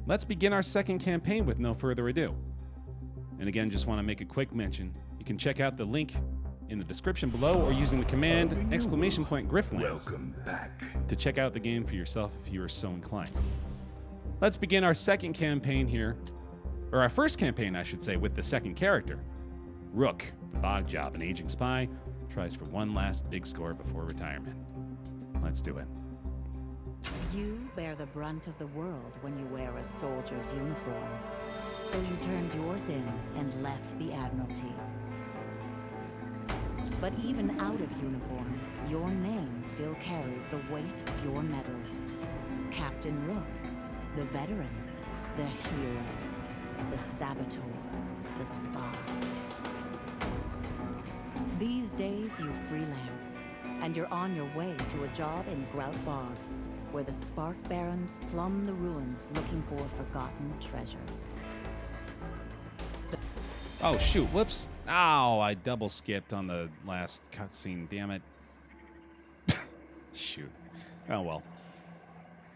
let's begin our second campaign with no further ado. And again, just want to make a quick mention. You can check out the link in the description below or using the command !Griftlands Welcome back. to check out the game for yourself if you are so inclined. Let's begin our second campaign here, or our first campaign, I should say, with the second character. Rook, the bog job, an aging spy, tries for one last big score before retirement. Let's do it. You bear the brunt of the world when you wear a soldier's uniform. So you turned yours in and left the Admiralty. But even out of uniform, your name still carries the weight of your medals. Captain Rook, the veteran, the hero, the saboteur, the spy. These days you freelance, and you're on your way to a job in Grout Bog, where the Spark Barons plumb the ruins looking for forgotten treasures. Oh, shoot. Whoops. Ow, I double skipped on the last cutscene. Damn it. Shoot. Oh, well.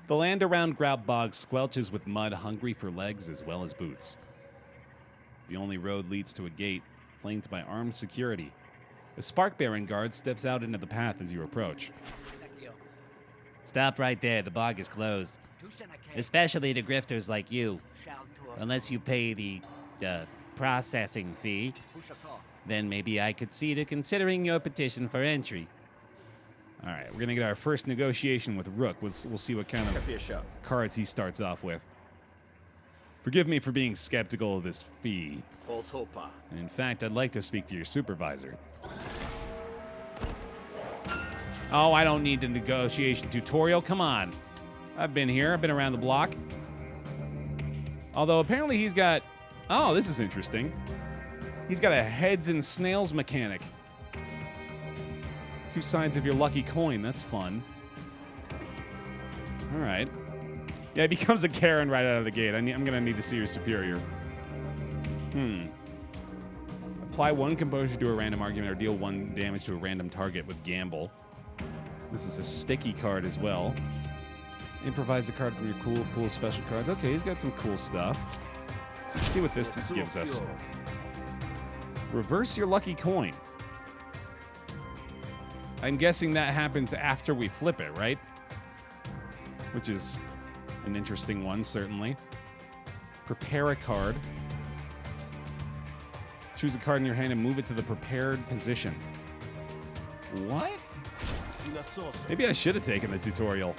The land around Grout Bog squelches with mud hungry for legs as well as boots. The only road leads to a gate, flanked by armed security. A Spark Baron guard steps out into the path as you approach. Stop right there. The bog is closed. Especially to grifters like you. Unless you pay the processing fee, then maybe I could see to considering your petition for entry. All right, we're going to get our first negotiation with Rook. We'll see what kind of cards he starts off with. Forgive me for being skeptical of this fee. In fact, I'd like to speak to your supervisor. Oh, I don't need a negotiation tutorial. Come on. I've been here. I've been around the block. Although apparently he's got... Oh, this is interesting. He's got a heads and snails mechanic. Two sides of your lucky coin. That's fun. All right. Yeah, he becomes a Karen right out of the gate. I'm going to need to see your superior. Apply one composure to a random argument or deal one damage to a random target with Gamble. This is a sticky card as well. Improvise a card from your cool pool of special cards. Okay, he's got some cool stuff. Let's see what this gives us. Reverse your lucky coin. I'm guessing that happens after we flip it, right? Which is an interesting one, certainly. Prepare a card. Choose a card in your hand and move it to the prepared position. What? Maybe I should have taken the tutorial.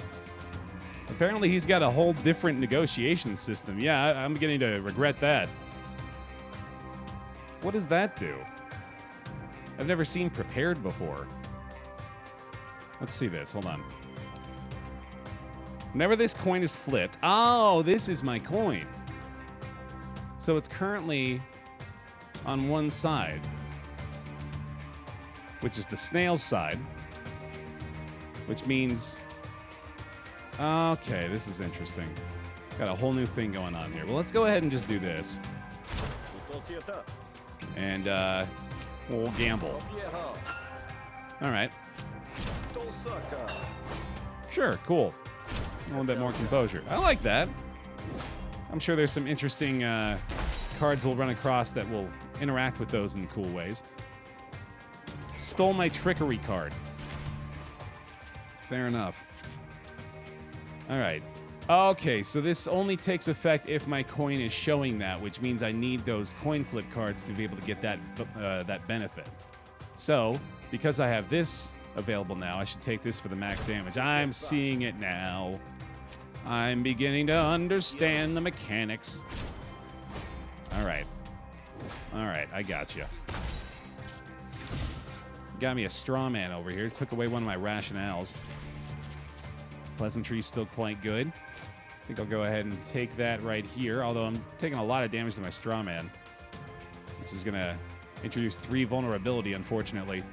Apparently he's got a whole different negotiation system. Yeah, I'm beginning to regret that. What does that do? I've never seen prepared before. Let's see this. Hold on. Whenever this coin is flipped... Oh, this is my coin. So it's currently on one side, which is the snail side, which means... Okay, this is interesting. Got a whole new thing going on here. Well, let's go ahead and just do this. And, we'll gamble. All right. Sure, cool. A little bit more composure. I like that. I'm sure there's some interesting cards we'll run across that will interact with those in cool ways. Stole my trickery card. Fair enough. All right. Okay, so this only takes effect if my coin is showing that, which means I need those coin flip cards to be able to get that that benefit. So, because I have this available now, I should take this for the max damage. I'm seeing it now. I'm beginning to understand the mechanics. All right. All right, I got you. Got me a straw man over here. Took away one of my rationales. Pleasantry's still quite good. I think I'll go ahead and take that right here, although I'm taking a lot of damage to my straw man, which is going to introduce 3 vulnerability, unfortunately.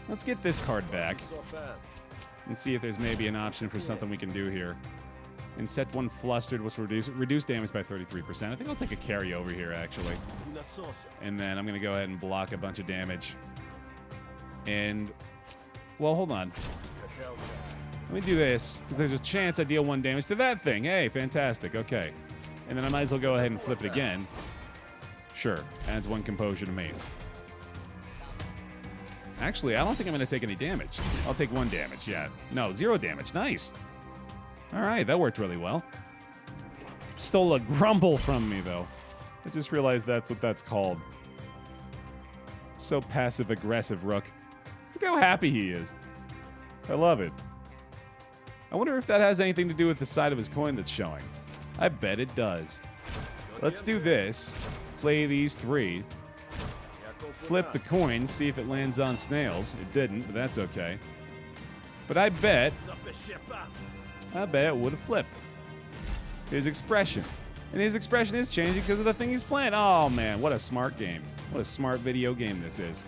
Let's get this card back and see if there's maybe an option for something we can do here. And set one flustered, which will reduce damage by 33%. I think I'll take a carry over here, actually. And then I'm going to go ahead and block a bunch of damage. And, well, hold on. Let me do this, because there's a chance I deal 1 damage to that thing. Hey, fantastic. Okay. And then I might as well go ahead and flip it again. Sure. Adds 1 composure to me. Actually, I don't think I'm going to take any damage. I'll take 1 damage, yeah. No, 0 damage. Nice. All right, that worked really well. Stole a grumble from me, though. I just realized that's what that's called. So passive-aggressive, Rook. Look how happy he is. I love it. I wonder if that has anything to do with the side of his coin that's showing. I bet it does. Let's do this. Play these 3. Flip the coin, see if it lands on snails. It didn't, but that's okay. But I bet it would have flipped. His expression. And his expression is changing because of the thing he's playing. Oh, man, what a smart game. What a smart video game this is.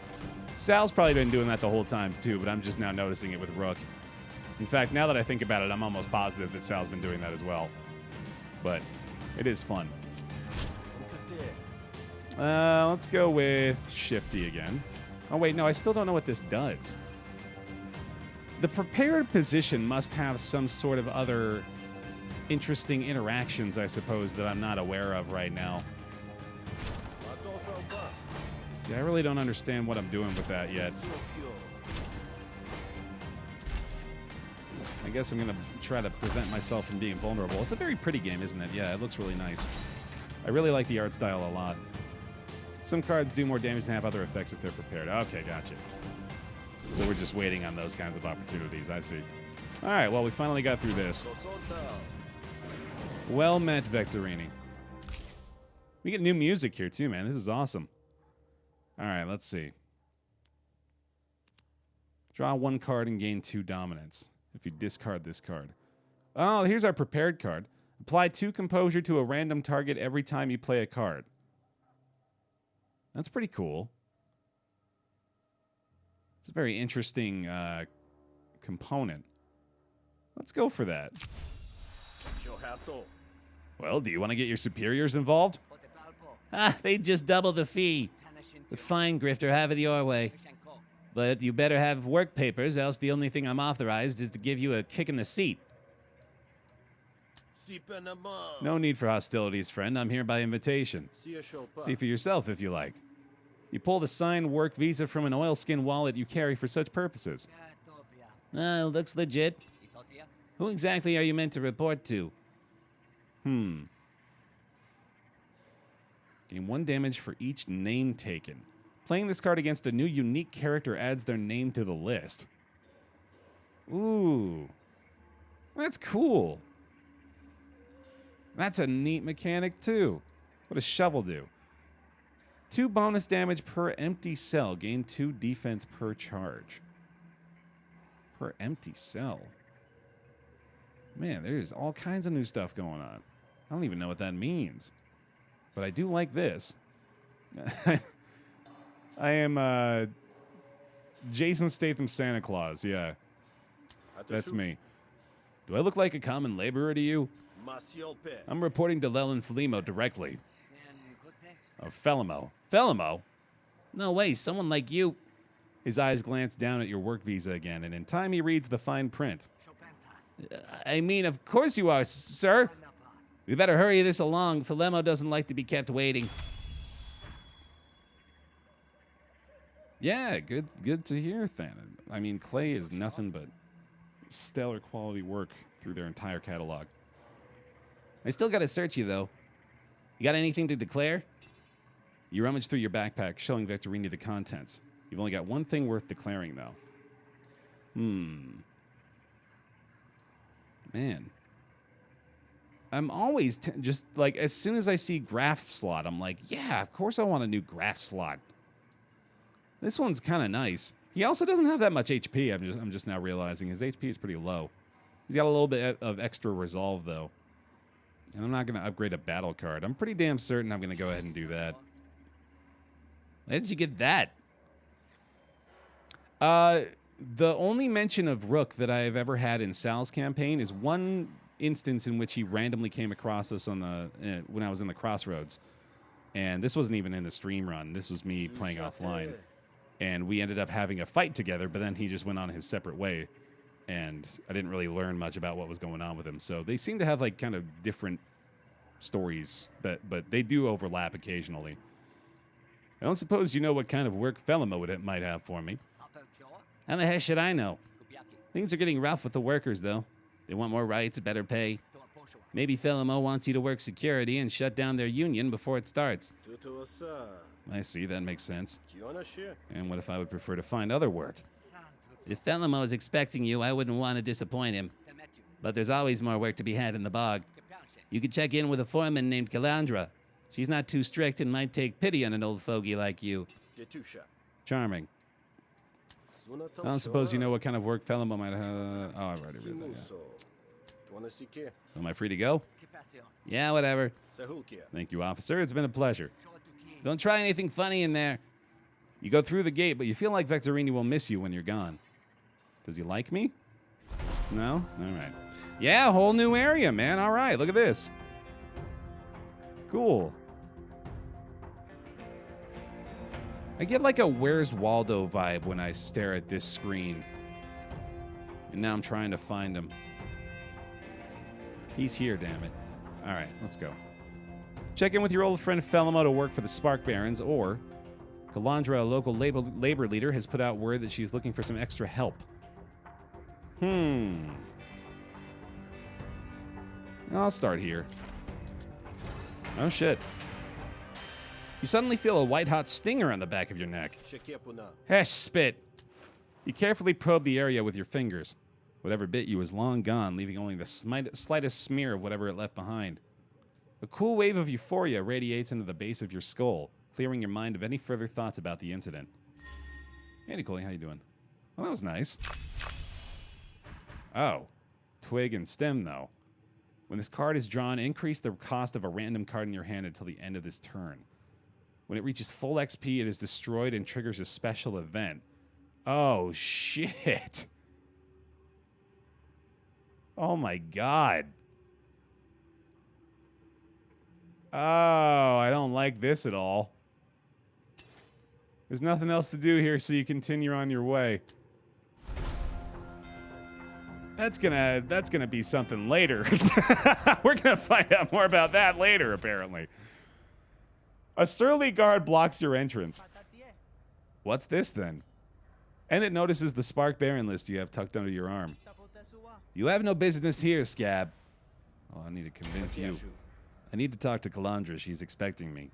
Sal's probably been doing that the whole time, too, but I'm just now noticing it with Rook. In fact, now that I think about it, I'm almost positive that Sal's been doing that as well. But it is fun. Let's go with Shifty again. Oh, wait, no, I still don't know what this does. The prepared position must have some sort of other interesting interactions, I suppose, that I'm not aware of right now. See, I really don't understand what I'm doing with that yet. I guess I'm going to try to prevent myself from being vulnerable. It's a very pretty game, isn't it? Yeah, it looks really nice. I really like the art style a lot. Some cards do more damage and have other effects if they're prepared. Okay, gotcha. So we're just waiting on those kinds of opportunities. I see. All right, well, we finally got through this. Well met, Vectorini. We get new music here, too, man. This is awesome. All right, let's see. Draw 1 card and gain 2 dominance if you discard this card. Oh, here's our prepared card. Apply 2 composure to a random target every time you play a card. That's pretty cool. It's a very interesting component. Let's go for that. Well, do you want to get your superiors involved? They just double the fee. But fine, Grifter, have it your way. But you better have work papers, else the only thing I'm authorized is to give you a kick in the seat. No need for hostilities, friend. I'm here by invitation. See for yourself if you like. You pulled a signed work visa from an oilskin wallet you carry for such purposes. Looks legit. Who exactly are you meant to report to? Gain 1 damage for each name taken. Playing this card against a new unique character adds their name to the list. Ooh. That's cool. That's a neat mechanic, too. What does Shovel do? 2 bonus damage per empty cell. Gain 2 defense per charge. Per empty cell. Man, there's all kinds of new stuff going on. I don't even know what that means. But I do like this. I am Jason Statham Santa Claus, yeah. That's me. Do I look like a common laborer to you? I'm reporting to Lelin Felimo directly. Oh, Felimo. Felimo? No way, someone like you. His eyes glance down at your work visa again, and in time he reads the fine print. I mean, of course you are, sir. We better hurry this along. Felimo doesn't like to be kept waiting. Yeah, good to hear, Thanon. I mean, Klei is nothing but stellar quality work through their entire catalog. I still gotta search you, though. You got anything to declare? You rummage through your backpack, showing Vectorini the contents. You've only got 1 thing worth declaring, though. Man. I'm always just like, as soon as I see graft slot, I'm like, yeah, of course I want a new graft slot. This one's kind of nice. He also doesn't have that much HP. I'm just now realizing his HP is pretty low. He's got a little bit of extra resolve, though. And I'm not going to upgrade a battle card. I'm pretty damn certain I'm going to go ahead and do that. Where did you get that? The only mention of Rook that I've ever had in Sal's campaign is one instance in which he randomly came across us on the when I was in the Crossroads. And this wasn't even in the stream run. This was me playing offline. And we ended up having a fight together, but then he just went on his separate way. and I didn't really learn much about what was going on with him. So they seem to have like kind of different stories, but they do overlap occasionally. I don't suppose you know what kind of work Felimo might have for me. How the heck should I know? Things are getting rough with the workers, though. They want more rights, better pay. Maybe Felimo wants you to work security and shut down their union before it starts. I see, that makes sense. And what if I would prefer to find other work? If Felimo is expecting you, I wouldn't want to disappoint him. But there's always more work to be had in the bog. You could check in with a foreman named Calandra. She's not too strict and might take pity on an old fogey like you. Charming. I don't suppose you know what kind of work Felimo might have. Oh, I've already read that. Yeah. So am I free to go? Yeah, whatever. Thank you, officer. It's been a pleasure. Don't try anything funny in there. You go through the gate, but you feel like Vectorini will miss you when you're gone. Does he like me? No? All right. Yeah, whole new area, man. All right, look at this. Cool. I get like a Where's Waldo vibe when I stare at this screen. And now I'm trying to find him. He's here, damn it. All right, let's go. Check in with your old friend Felimo to work for the Spark Barons, or Calandra, a local labor leader, has put out word that she's looking for some extra help. I'll start here. Oh, shit. You suddenly feel a white-hot stinger on the back of your neck. Hesh, spit. You carefully probe the area with your fingers. Whatever bit you is long gone, leaving only the slightest smear of whatever it left behind. A cool wave of euphoria radiates into the base of your skull, clearing your mind of any further thoughts about the incident. Hey, Nicole, how you doing? Well, that was nice. Oh. Twig and stem, though. When this card is drawn, increase the cost of a random card in your hand until the end of this turn. When it reaches full XP, it is destroyed and triggers a special event. Oh, shit. Oh, my God. Oh, I don't like this at all. There's nothing else to do here, so you continue on your way. That's gonna be something later. We're gonna find out more about that later, apparently. A surly guard blocks your entrance. What's this, then? And it notices the Spark Baron list you have tucked under your arm. You have no business here, Scab. Oh, I need to convince you. I need to talk to Calandra. She's expecting me.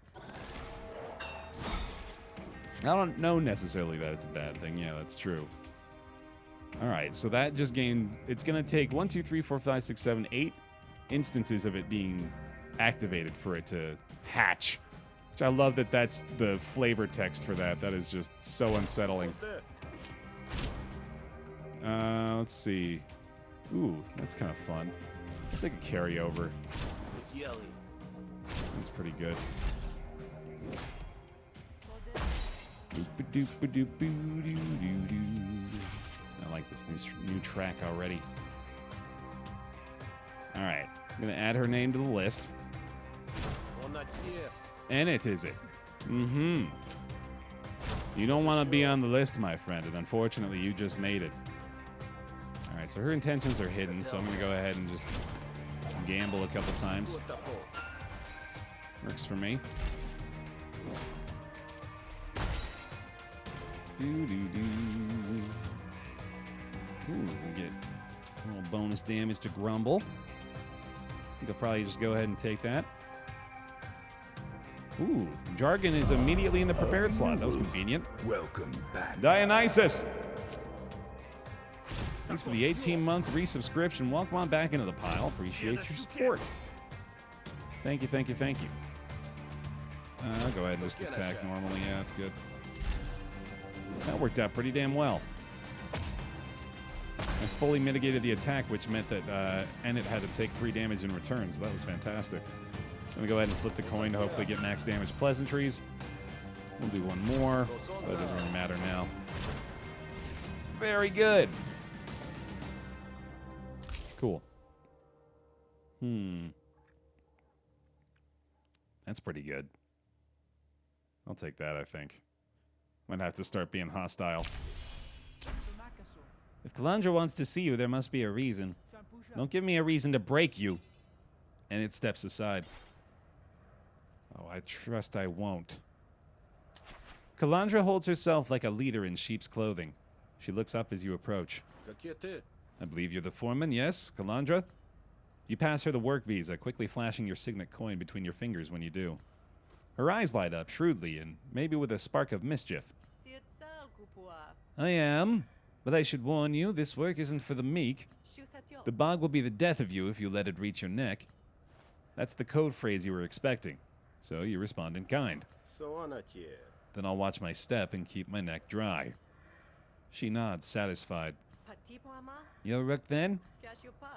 I don't know necessarily that it's a bad thing. Yeah, that's true. All right, so that just gained... It's going to take 1, 2, 3, 4, 5, 6, 7, 8 instances of it being activated for it to hatch. Which I love that that's the flavor text for that. That is just so unsettling. Let's see. Ooh, that's kind of fun. Let's take a carryover. That's pretty good. I like this new track already. All right, I'm gonna add her name to the list. And it is it. Mm-hmm. You don't want to be on the list, my friend, and unfortunately, you just made it. All right, so her intentions are hidden, so I'm gonna go ahead and just gamble a couple times. Works for me. Ooh, we get a little bonus damage to Grumble. I think I'll probably just go ahead and take that. Ooh, Jargon is immediately in the prepared slot. That was convenient. Welcome back. Dionysus! Thanks for the 18-month resubscription. Welcome on back into the pile. Appreciate your support. Thank you, thank you, thank you. I'll go ahead and just attack normally. Yeah, that's good. That worked out pretty damn well. I fully mitigated the attack, which meant that Enid had to take 3 damage in return, so that was fantastic. Let me go ahead and flip the coin to hopefully get max damage pleasantries. We'll do one more, but it doesn't really matter now. Very good. Cool. That's pretty good. I'll take that, I think. Might have to start being hostile. If Kalandra wants to see you, there must be a reason. Don't give me a reason to break you. And it steps aside. Oh, I trust I won't. Kalandra holds herself like a leader in sheep's clothing. She looks up as you approach. I believe you're the foreman, yes, Kalandra? You pass her the work visa, quickly flashing your signet coin between your fingers when you do. Her eyes light up shrewdly and maybe with a spark of mischief. I am, but I should warn you, this work isn't for the meek. The bog will be the death of you if you let it reach your neck. That's the code phrase you were expecting, so you respond in kind. Then I'll watch my step and keep my neck dry. She nods, satisfied. You're Rook then?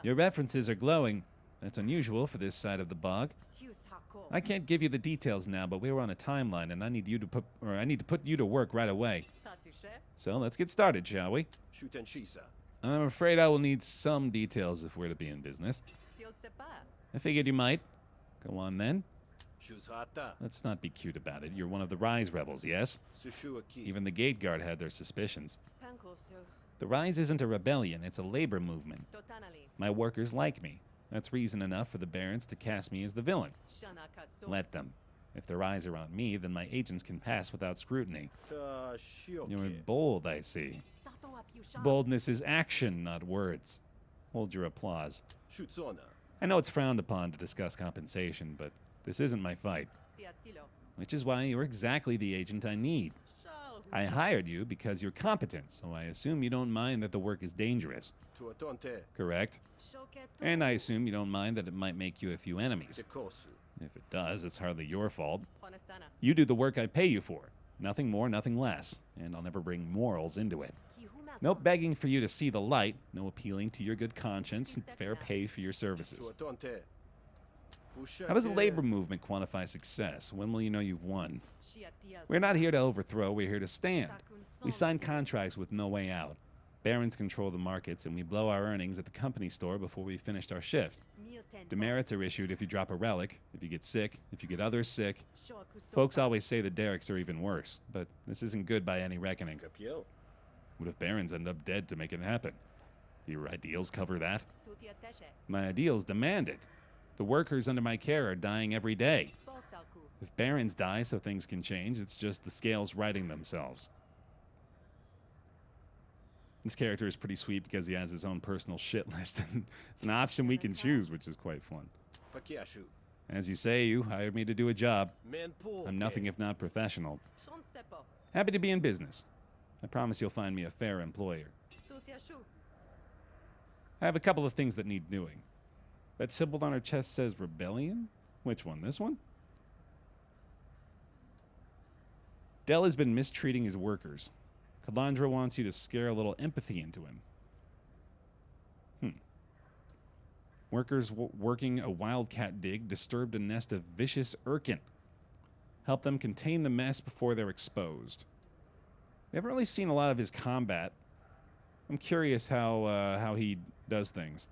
Your references are glowing. That's unusual for this side of the bog. I can't give you the details now, but we're on a timeline, and I need to put you to work right away. So let's get started, shall we? I'm afraid I will need some details if we're to be in business. I figured you might. Go on then. Let's not be cute about it. You're one of the Rise rebels, yes? Even the gate guard had their suspicions. The Rise isn't a rebellion, it's a labor movement. My workers like me. That's reason enough for the barons to cast me as the villain. Let them. If their eyes are on me, then my agents can pass without scrutiny. You're bold, I see. Boldness is action, not words. Hold your applause. I know it's frowned upon to discuss compensation, but this isn't my fight. Which is why you're exactly the agent I need. I hired you because you're competent, so I assume you don't mind that the work is dangerous. Correct? And I assume you don't mind that it might make you a few enemies. If it does, it's hardly your fault. You do the work I pay you for. Nothing more, nothing less. And I'll never bring morals into it. No begging for you to see the light, no appealing to your good conscience, and fair pay for your services. How does the labor movement quantify success? When will you know you've won? We're not here to overthrow, we're here to stand. We sign contracts with no way out. Barons control the markets, and we blow our earnings at the company store before we finished our shift. Demerits are issued if you drop a relic, if you get sick, if you get others sick. Folks always say the derricks are even worse, but this isn't good by any reckoning. What if barons end up dead to make it happen? Your ideals cover that? My ideals demand it. The workers under my care are dying every day. If barons die so things can change, it's just the scales righting themselves. This character is pretty sweet because he has his own personal shit list, and it's an option we can choose, which is quite fun. As you say, you hired me to do a job. I'm nothing if not professional. Happy to be in business. I promise you'll find me a fair employer. I have a couple of things that need doing. That symbol on her chest says rebellion? Which one? This one? Dell has been mistreating his workers. Kalandra wants you to scare a little empathy into him. Workers working a wildcat dig disturbed a nest of vicious Urkin. Help them contain the mess before they're exposed. We haven't really seen a lot of his combat. I'm curious how he does things.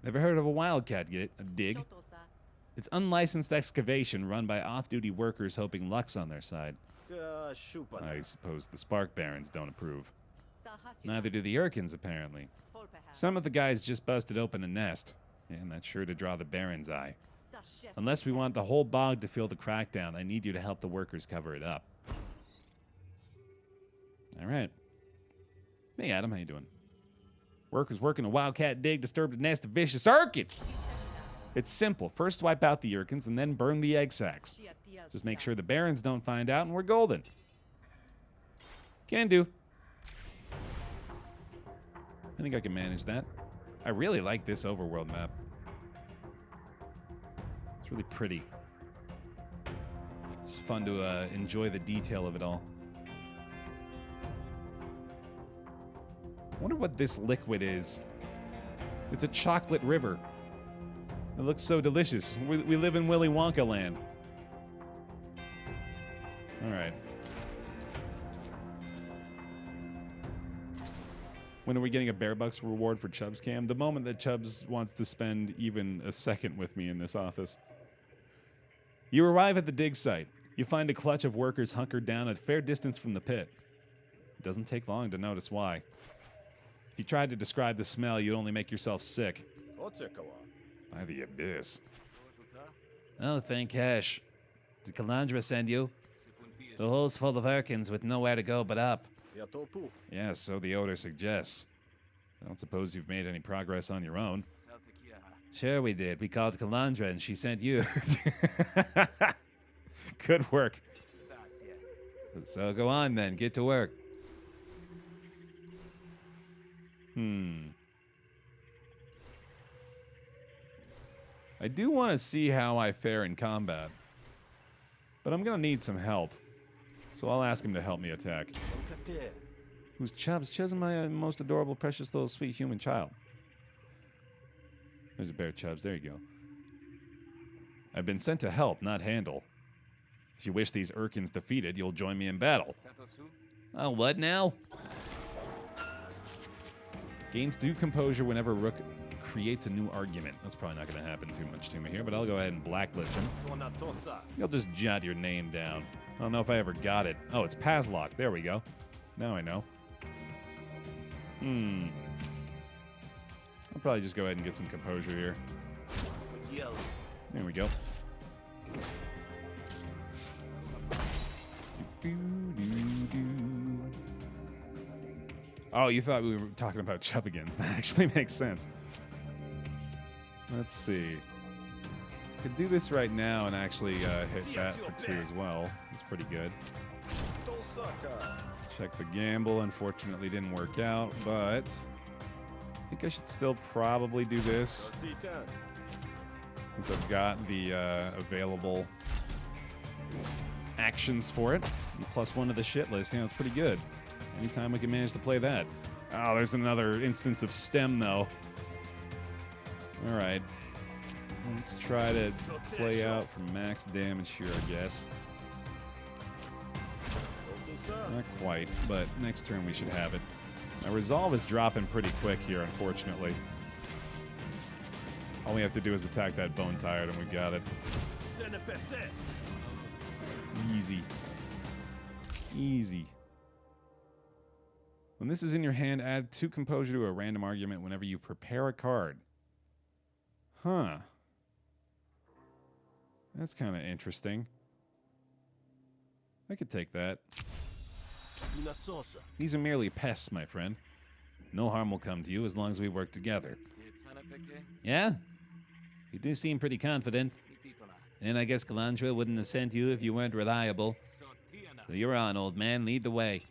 Never heard of a wildcat dig? It's unlicensed excavation run by off-duty workers hoping luck's on their side. I suppose the Spark Barons don't approve. Neither do the Urkins, apparently. Some of the guys just busted open a nest, and that's sure to draw the Baron's eye. Unless we want the whole bog to feel the crackdown, I need you to help the workers cover it up. All right. Hey, Adam, how you doing? Workers working a wildcat dig disturbed a nest of vicious Urkins. It's simple. First wipe out the Urkins and then burn the egg sacs. Just make sure the Barons don't find out and we're golden. Can do. I think I can manage that. I really like this overworld map. It's really pretty. It's fun to enjoy the detail of it all. I wonder what this liquid is. It's a chocolate river. It looks so delicious. We live in Willy Wonka land. All right. When are we getting a Bear Bucks reward for Chubb's cam? The moment that Chubbs wants to spend even a second with me in this office. You arrive at the dig site. You find a clutch of workers hunkered down at fair distance from the pit. It doesn't take long to notice why. If you tried to describe the smell, you'd only make yourself sick. By the abyss. Oh, thank Cash. Did Kalandra send you? The hole's full of Urkins with nowhere to go but up. Yeah, so the odor suggests. I don't suppose you've made any progress on your own. Sure we did. We called Kalandra and she sent you. Good work. So go on then. Get to work. I do want to see how I fare in combat. But I'm going to need some help. So I'll ask him to help me attack. Who's Chubbs? Chubbs is my most adorable, precious little sweet human child. There's a Baer Chubbs. There you go. I've been sent to help, not handle. If you wish these Urkins defeated, you'll join me in battle. Oh, what now? Gains due composure whenever Rook creates a new argument. That's probably not going to happen too much to me here, but I'll go ahead and blacklist him. You'll just jot your name down. I don't know if I ever got it. Oh, it's Pazlock. There we go. Now I know. I'll probably just go ahead and get some composure here. There we go. Oh, you thought we were talking about Chubbigans. That actually makes sense. Let's see. Could do this right now and actually hit that for 2 as well. That's pretty good. Check the gamble. Unfortunately, didn't work out, but I think I should still probably do this since I've got the available actions for it. And +1 to the shit list. Yeah, that's pretty good. Anytime we can manage to play that. Oh, there's another instance of stem, though. All right. Let's try to play out for max damage here, I guess. Not quite, but next turn we should have it. My resolve is dropping pretty quick here, unfortunately. All we have to do is attack that bone tired, and we got it. Easy. Easy. When this is in your hand, add 2 composure to a random argument whenever you prepare a card. Huh. That's kind of interesting. I could take that. These are merely pests, my friend. No harm will come to you as long as we work together. Yeah? You do seem pretty confident. And I guess Kalandra wouldn't have sent you if you weren't reliable. So you're on, old man. Lead the way.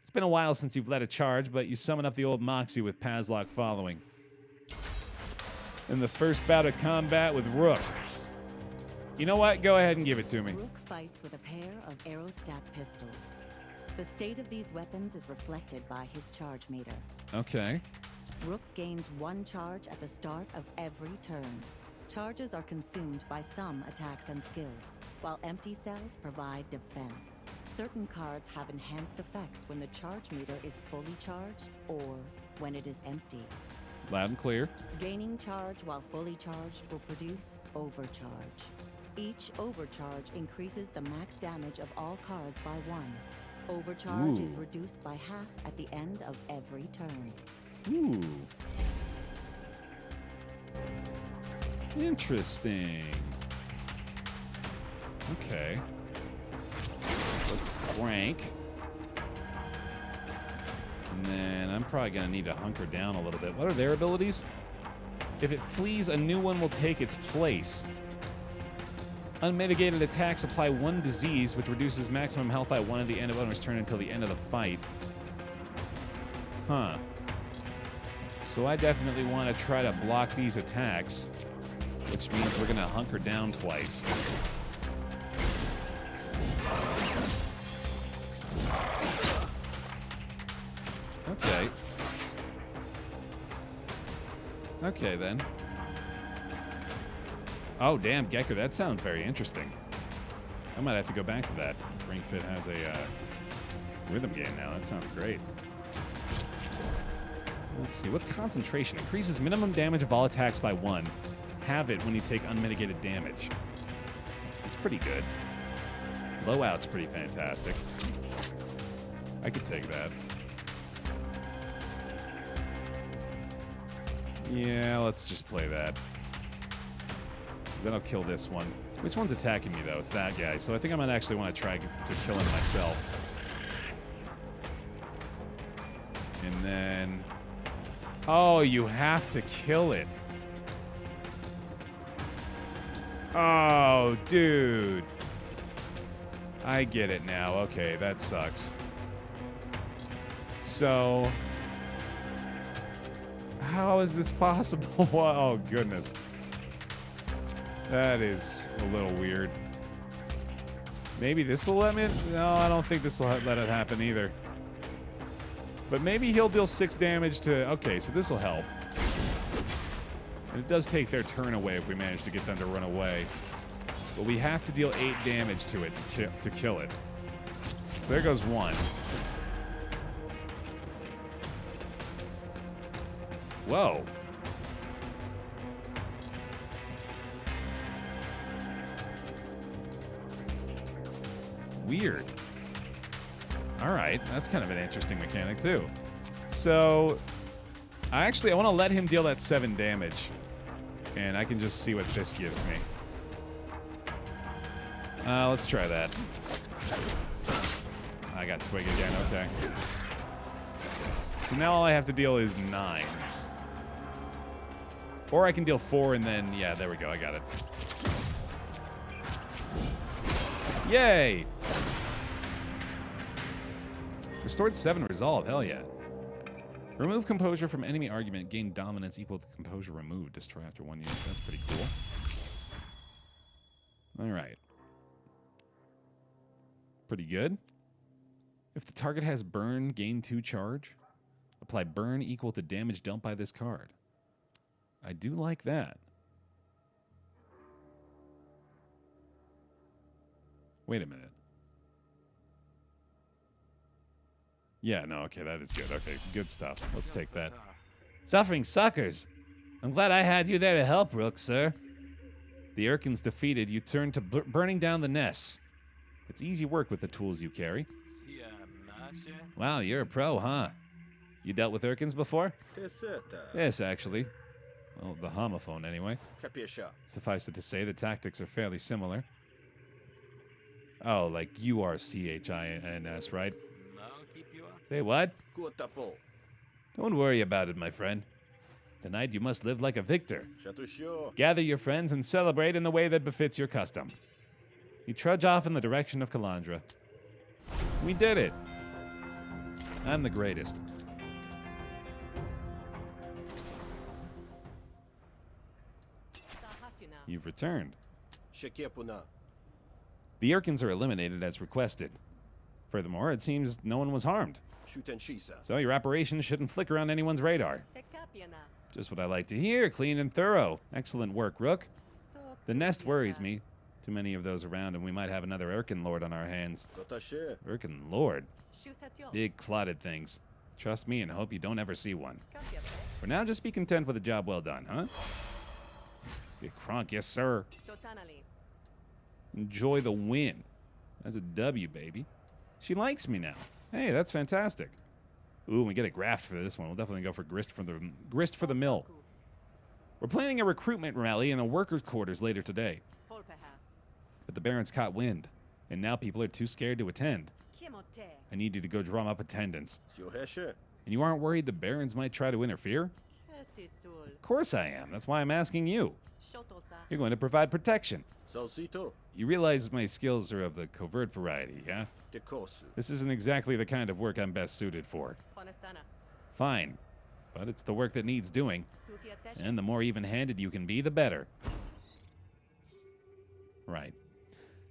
It's been a while since you've led a charge, but you summon up the old moxie with Pazlock following. In the first bout of combat with Rook. You know what? Go ahead and give it to me. Rook fights with a pair of aerostat pistols. The state of these weapons is reflected by his charge meter. Okay. Rook gains 1 charge at the start of every turn. Charges are consumed by some attacks and skills, while empty cells provide defense. Certain cards have enhanced effects when the charge meter is fully charged or when it is empty. Loud and clear. Gaining charge while fully charged will produce overcharge. Each overcharge increases the max damage of all cards by 1. Overcharge is reduced by half at the end of every turn. Ooh. Interesting. Okay. Let's crank. And then I'm probably going to need to hunker down a little bit. What are their abilities? If it flees, a new one will take its place. Unmitigated attacks apply 1 disease, which reduces maximum health by 1 at the end of owner's turn until the end of the fight. Huh. So I definitely want to try to block these attacks, which means we're going to hunker down twice. Okay. Okay, then. Oh, damn, Gecker, that sounds very interesting. I might have to go back to that. Ring Fit has a rhythm game now. That sounds great. Let's see. What's concentration? Increases minimum damage of all attacks by 1. Have it when you take unmitigated damage. It's pretty good. Blowout's pretty fantastic. I could take that. Yeah, let's just play that. 'Cause then I'll kill this one. Which one's attacking me, though? It's that guy. So I think I might actually want to try to kill him myself. And then... Oh, you have to kill it. Oh, dude. I get it now. Okay, that sucks. So... How is this possible? Oh, goodness. That is a little weird. Maybe this will let me... No, I don't think this will let it happen either. But maybe he'll deal 6 damage to... Okay, so this will help. And it does take their turn away if we manage to get them to run away. But we have to deal 8 damage to it to kill it. So there goes 1. Whoa. Weird. All right, that's kind of an interesting mechanic too. So, I want to let him deal that 7 damage, and I can just see what this gives me. Let's try that. I got Twig again, okay. So now all I have to deal is 9. Or I can deal 4 and then, yeah, there we go, I got it. Yay! Restored 7 resolve, hell yeah. Remove composure from enemy argument, gain dominance equal to composure removed. Destroy after 1 use, that's pretty cool. Alright. Pretty good. If the target has burn, gain 2 charge. Apply burn equal to damage dealt by this card. I do like that. Wait a minute. Yeah, no, okay, that is good. Okay, good stuff. Let's take that. Suffering suckers. I'm glad I had you there to help, Rook, sir. The Urkins defeated, you turn to burning down the nests. It's easy work with the tools you carry. Wow, you're a pro, huh? You dealt with Urkins before? Yes, actually. Well, the homophone, anyway. Suffice it to say, the tactics are fairly similar. Oh, like URCHINS, right? Say what? Don't worry about it, my friend. Tonight you must live like a victor. Gather your friends and celebrate in the way that befits your custom. You trudge off in the direction of Kalandra. We did it. I'm the greatest. You've returned. The Urkins are eliminated as requested. Furthermore, it seems no one was harmed. So your operation shouldn't flicker on anyone's radar. Just what I like to hear, clean and thorough. Excellent work, Rook. The nest worries me. Too many of those around, and we might have another Urkin Lord on our hands. Urkin Lord? Big, clotted things. Trust me and hope you don't ever see one. For now, just be content with a job well done, huh? Big Kronk, yes, sir. Enjoy the win. That's a W, baby. She likes me now. Hey, that's fantastic. Ooh, we get a graft for this one. We'll definitely go for grist for the mill. We're planning a recruitment rally in the workers' quarters later today. But the Baron's caught wind, and now people are too scared to attend. I need you to go drum up attendance. And you aren't worried the Barons might try to interfere? Of course I am. That's why I'm asking you. You're going to provide protection. You realize my skills are of the covert variety, yeah? This isn't exactly the kind of work I'm best suited for. Fine, but it's the work that needs doing. And the more even-handed you can be, the better. Right.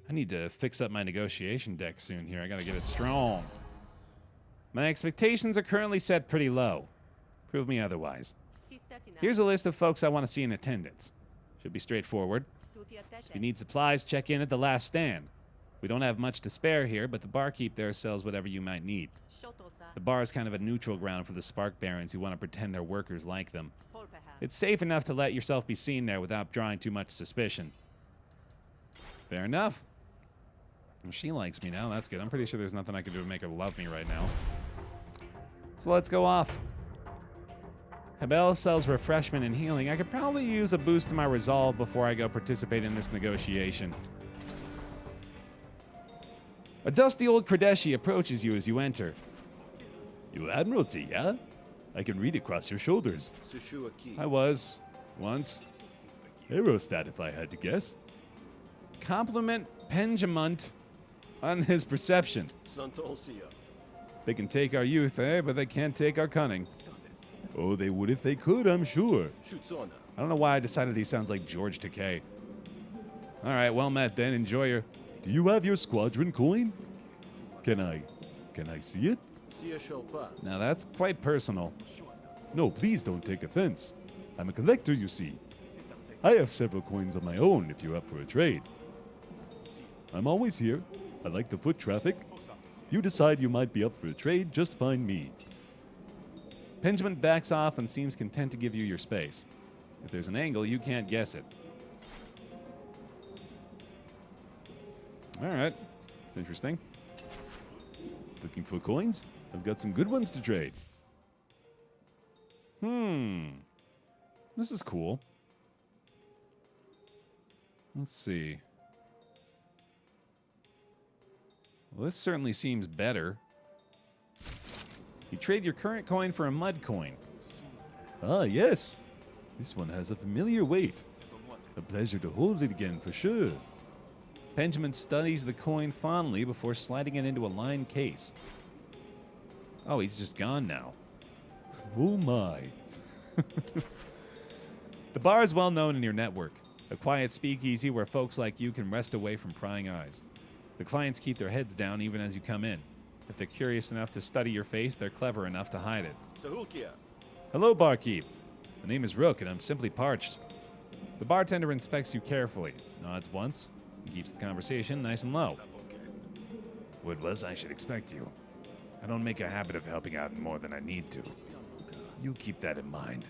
I need to fix up my negotiation deck soon here. I gotta get it strong. My expectations are currently set pretty low. Prove me otherwise. Here's a list of folks I want to see in attendance. Should be straightforward. If you need supplies, check in at the last stand. We don't have much to spare here, but the barkeep there sells whatever you might need. The bar is kind of a neutral ground for the Spark Barons who want to pretend their workers like them. It's safe enough to let yourself be seen there without drawing too much suspicion. Fair enough. Well, she likes me now, that's good. I'm pretty sure there's nothing I can do to make her love me right now. So let's go off. Habel sells refreshment and healing. I could probably use a boost to my resolve before I go participate in this negotiation. A dusty old Kradeshi approaches you as you enter. Your Admiralty, yeah? I can read across your shoulders. I was. Once. Aerostat, if I had to guess. Compliment Penjamunt on his perception. They can take our youth, but they can't take our cunning. Oh, they would if they could, I'm sure. I don't know why I decided he sounds like George Takei. All right, well met then. Enjoy your... Do you have your squadron coin? Can I see it? Now that's quite personal. No, please don't take offense. I'm a collector, you see. I have several coins of my own if you're up for a trade. I'm always here. I like the foot traffic. You decide you might be up for a trade, just find me. Penjamin backs off and seems content to give you your space. If there's an angle, you can't guess it. All right. It's interesting. Looking for coins? I've got some good ones to trade. This is cool. Let's see. Well, this certainly seems better. You trade your current coin for a mud coin. Ah, yes. This one has a familiar weight. A pleasure to hold it again, for sure. Benjamin studies the coin fondly before sliding it into a lined case. Oh, he's just gone now. Oh my. The bar is well known in your network. A quiet speakeasy where folks like you can rest away from prying eyes. The clients keep their heads down even as you come in. If they're curious enough to study your face, they're clever enough to hide it. Hello, barkeep. My name is Rook, and I'm simply parched. The bartender inspects you carefully, nods once, and keeps the conversation nice and low. Would was I should expect you. I don't make a habit of helping out more than I need to. You keep that in mind.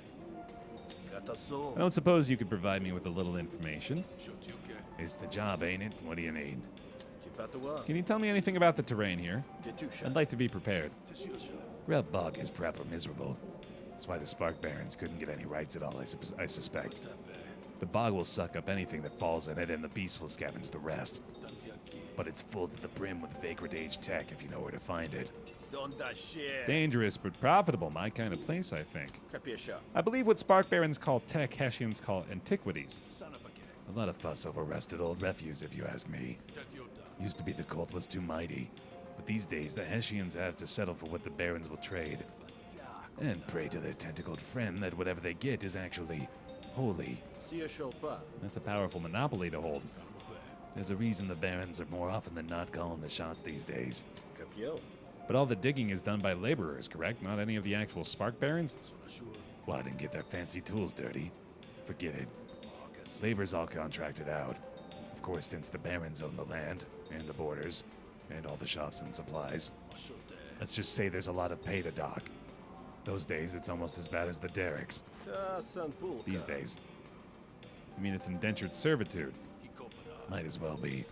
I don't suppose you could provide me with a little information. It's the job, ain't it? What do you need? Can you tell me anything about the terrain here? I'd like to be prepared. Grub Bog is proper miserable. That's why the Spark Barons couldn't get any rights at all, I suspect. The bog will suck up anything that falls in it, and the beast will scavenge the rest. But it's full to the brim with vagrant age tech if you know where to find it. Dangerous but profitable, my kind of place, I think. I believe what Spark Barons call tech, Hessians call antiquities. A lot of fuss over rusted old refuse, if you ask me. Used to be the cult was too mighty, but these days the Hessians have to settle for what the Barons will trade. And pray to their tentacled friend that whatever they get is actually holy. That's a powerful monopoly to hold. There's a reason the Barons are more often than not calling the shots these days. But all the digging is done by laborers, correct? Not any of the actual Spark Barons? Well, I didn't get their fancy tools dirty. Forget it. Labor's all contracted out. Of course, since the Barons own the land, and the borders, and all the shops and supplies. Let's just say there's a lot of pay to dock. Those days, it's almost as bad as the derricks. These days. I mean, it's indentured servitude. Might as well be.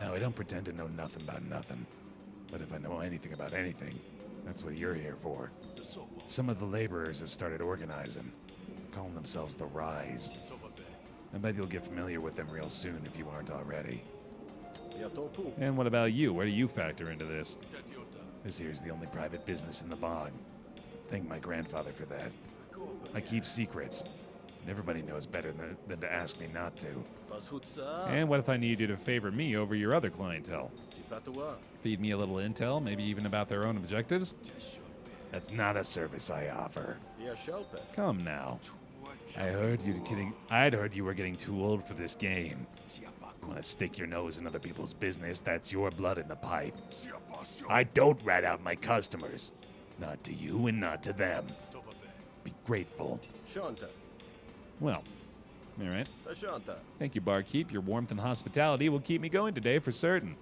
Now, I don't pretend to know nothing about nothing. But if I know anything about anything, that's what you're here for. Some of the laborers have started organizing, calling themselves the Rise. I bet you'll get familiar with them real soon if you aren't already. And what about you? Where do you factor into this? This here's the only private business in the bog. Thank my grandfather for that. I keep secrets. And everybody knows better than to ask me not to. And what if I need you to favor me over your other clientele? Feed me a little intel, maybe even about their own objectives? That's not a service I offer. Come now. I'd heard you were getting too old for this game. You want to stick your nose in other people's business, that's your blood in the pipe. I don't rat out my customers. Not to you and not to them. Be grateful. Well, all right. Thank you, barkeep. Your warmth and hospitality will keep me going today for certain.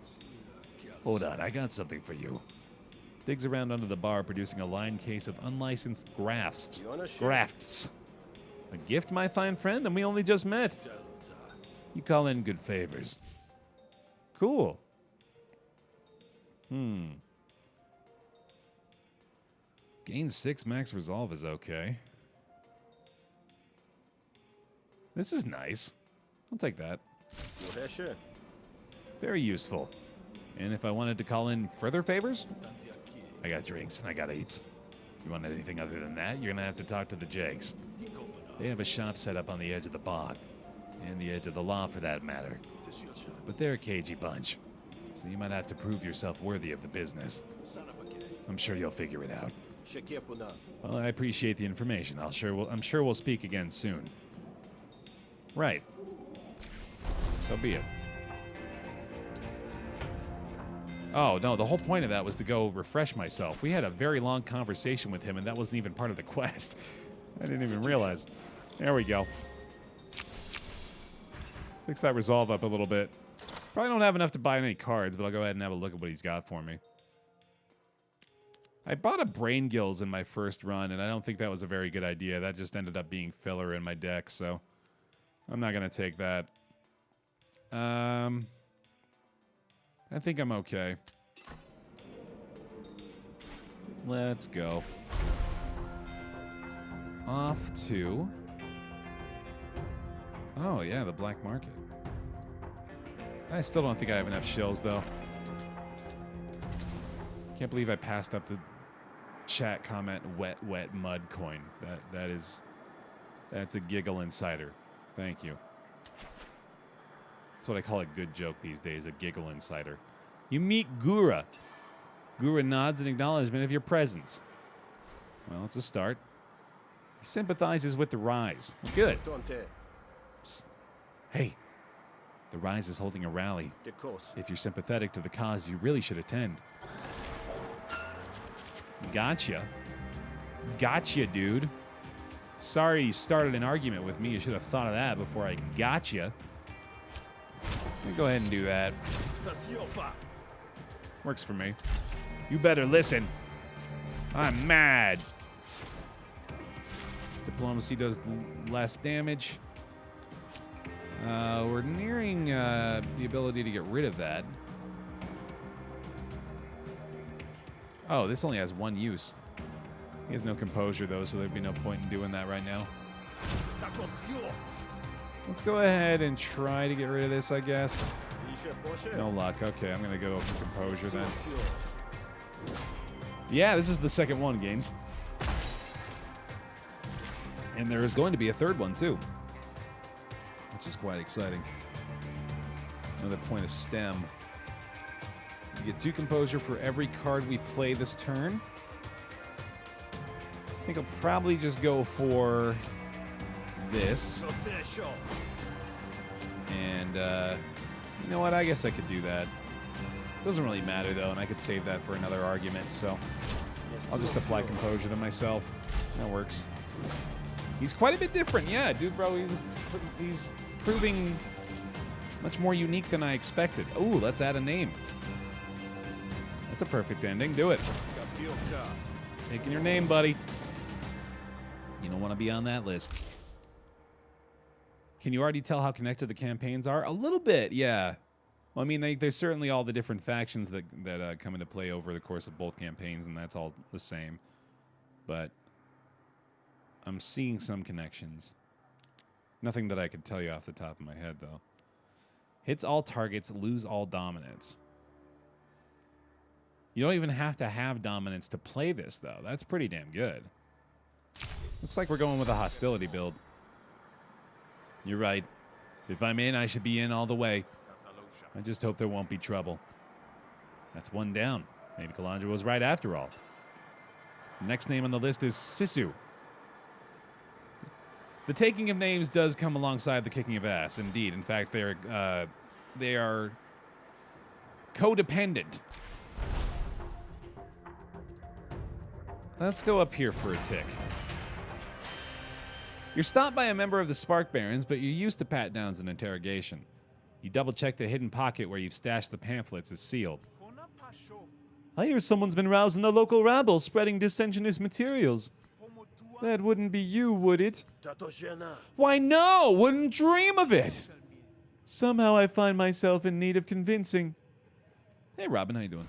Hold on, I got something for you. Digs around under the bar, producing a lined case of unlicensed grafts. A gift, my fine friend, and we only just met. You call in good favors. Cool. Gain 6 max resolve is okay. This is nice. I'll take that. Very useful. And if I wanted to call in further favors, I got drinks and I got eats. You want anything other than that, you're gonna have to talk to the Jakes. They have a shop set up on the edge of the bog, and the edge of the law for that matter. But they're a cagey bunch, so you might have to prove yourself worthy of the business. I'm sure you'll figure it out. Well, I appreciate the information. I'm sure we'll speak again soon. Right. So be it. Oh, no, the whole point of that was to go refresh myself. We had a very long conversation with him, and that wasn't even part of the quest. I didn't even realize. There we go. Fix that resolve up a little bit. Probably don't have enough to buy any cards, but I'll go ahead and have a look at what he's got for me. I bought a Brain Gills in my first run, and I don't think that was a very good idea. That just ended up being filler in my deck, so I'm not going to take that. I think I'm okay. Let's go. Off to... Oh, yeah, the black market. I still don't think I have enough shills, though. Can't believe I passed up the chat comment, wet, wet mud coin. That's a giggle insider. Thank you. That's what I call a good joke these days, a giggle insider. You meet Gura. Gura nods in acknowledgement of your presence. Well, it's a start. He sympathizes with the Rise. Good. Psst. Hey, the Rise is holding a rally. If you're sympathetic to the cause, you really should attend. Gotcha. Gotcha, dude. Sorry you started an argument with me. You should have thought of that before I gotcha. Go ahead and do that. Works for me. You better listen. I'm mad. Diplomacy does less damage. We're nearing the ability to get rid of that. Oh, this only has one use. He has no composure, though, so there'd be no point in doing that right now. Let's go ahead and try to get rid of this, I guess. No luck. Okay, I'm going to go for composure then. Yeah, this is the second one, games. And there is going to be a third one, too. Which is quite exciting. Another point of stem. You get 2 composure for every card we play this turn. I think I'll probably just go for this. And, you know what? I guess I could do that. Doesn't really matter, though, and I could save that for another argument, so I'll just apply composure to myself. That works. He's quite a bit different, yeah, dude, bro. He's proving much more unique than I expected. Ooh, let's add a name. That's a perfect ending. Do it. Taking your name, buddy. You don't want to be on that list. Can you already tell how connected the campaigns are? A little bit, yeah. Well, I mean, there's certainly all the different factions that come into play over the course of both campaigns, and that's all the same. But I'm seeing some connections. Nothing that I could tell you off the top of my head, though. Hits all targets, lose all dominance. You don't even have to have dominance to play this, though. That's pretty damn good. Looks like we're going with a hostility build. You're right. If I'm in, I should be in all the way. I just hope there won't be trouble. That's one down. Maybe Kalandra was right after all. The next name on the list is Sisu. The taking of names does come alongside the kicking of ass, indeed. In fact, they are codependent. Let's go up here for a tick. You're stopped by a member of the Spark Barons, but you're used to pat-downs and interrogation. You double-check the hidden pocket where you've stashed the pamphlets is sealed. I hear someone's been rousing the local rabble, spreading dissensionist materials. That wouldn't be you, would it? Why, no! Wouldn't dream of it! Somehow I find myself in need of convincing. Hey, Robin, how you doing?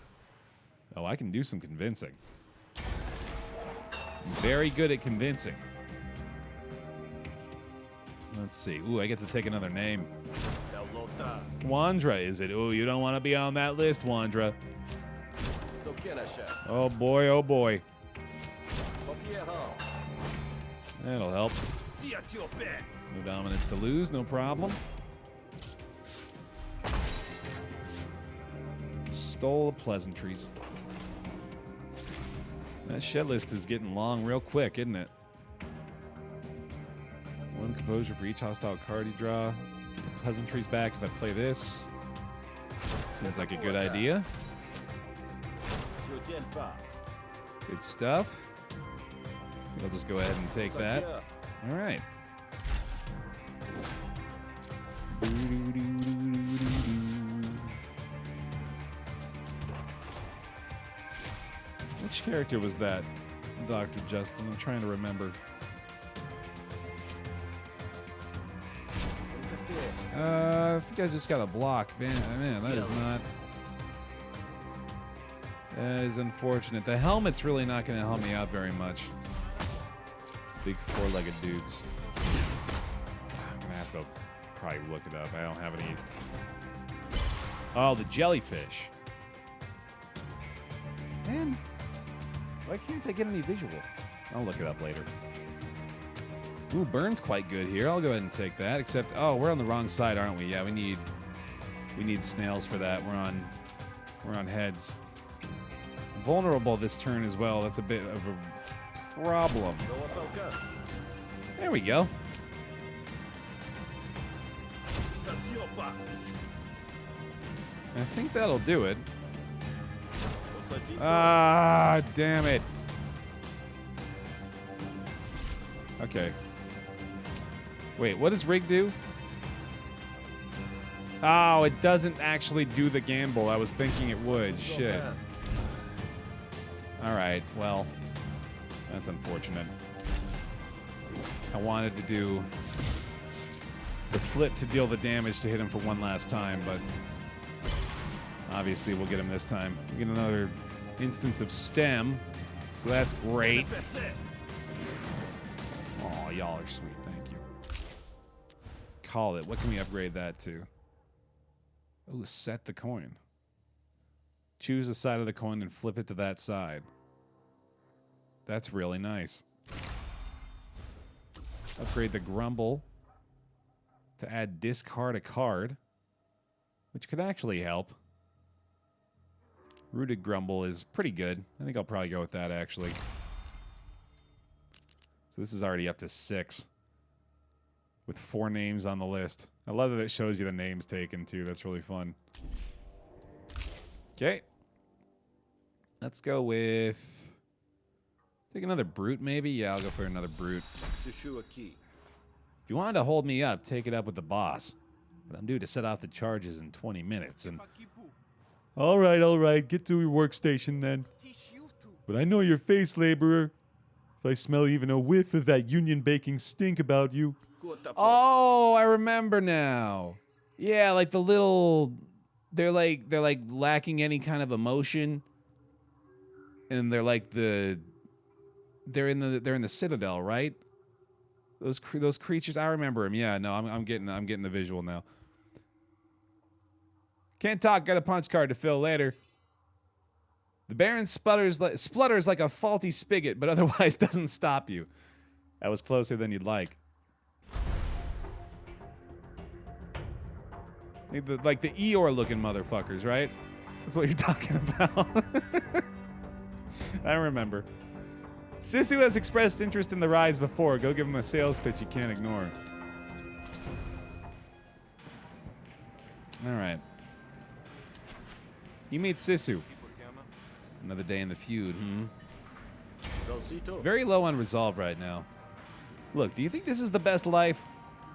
Oh, I can do some convincing. I'm very good at convincing. Let's see. Ooh, I get to take another name. Wandra, is it? Ooh, you don't want to be on that list, Wandra. Oh boy, oh boy. That'll help. No dominance to lose, no problem. Stole the pleasantries. That shed list is getting long real quick, isn't it? 1 composure for each hostile card you draw. The pleasantries back if I play this. Seems like a good idea. Good stuff. I'll just go ahead and take that. All right. Which character was that, Dr. Justin? I'm trying to remember. I think I just got a block. Man, that is not... That is unfortunate. The helmet's really not going to help me out very much. Big four-legged dudes. I'm going to have to probably look it up. I don't have any... Oh, the jellyfish. Man, why can't I get any visual? I'll look it up later. Ooh, burn's quite good here. I'll go ahead and take that. Except, oh, we're on the wrong side, aren't we? Yeah, we need snails for that. We're on heads. Vulnerable this turn as well. That's a bit of a problem. There we go. I think that'll do it. Ah, damn it. Okay. Wait, what does Rig do? Oh, it doesn't actually do the gamble. I was thinking it would. Shit. Alright, well, that's unfortunate. I wanted to do the flip to deal the damage to hit him for one last time, but obviously we'll get him this time. We get another instance of stem, so that's great. Oh, y'all are sweet. Thank you. Call it. What can we upgrade that to? Oh, set the coin. Choose the side of the coin and flip it to that side. That's really nice. Upgrade the grumble to add discard a card, which could actually help. Rooted grumble is pretty good. I think I'll probably go with that, actually. So this is already up to 6 with 4 names on the list. I love that it shows you the names taken, too. That's really fun. Okay. Let's go with... Take another brute, maybe? Yeah, I'll go for another brute. If you wanted to hold me up, take it up with the boss. But I'm due to set off the charges in 20 minutes, and... All right. Get to your workstation then. But I know your face, laborer. If I smell even a whiff of that union baking stink about you. Oh, I remember now. Yeah, like the little... They're like lacking any kind of emotion. And they're like they're in the Citadel, right? Those creatures, I remember them. Yeah, no, I'm getting the visual now. Can't talk, got a punch card to fill later. The Baron splutters like a faulty spigot, but otherwise doesn't stop you. That was closer than you'd like. Like the Eeyore looking motherfuckers, right? That's what you're talking about. I remember. Sisu has expressed interest in the rise before. Go give him a sales pitch you can't ignore. All right. You meet Sisu. Another day in the feud, Very low on resolve right now. Look, do you think this is the best life?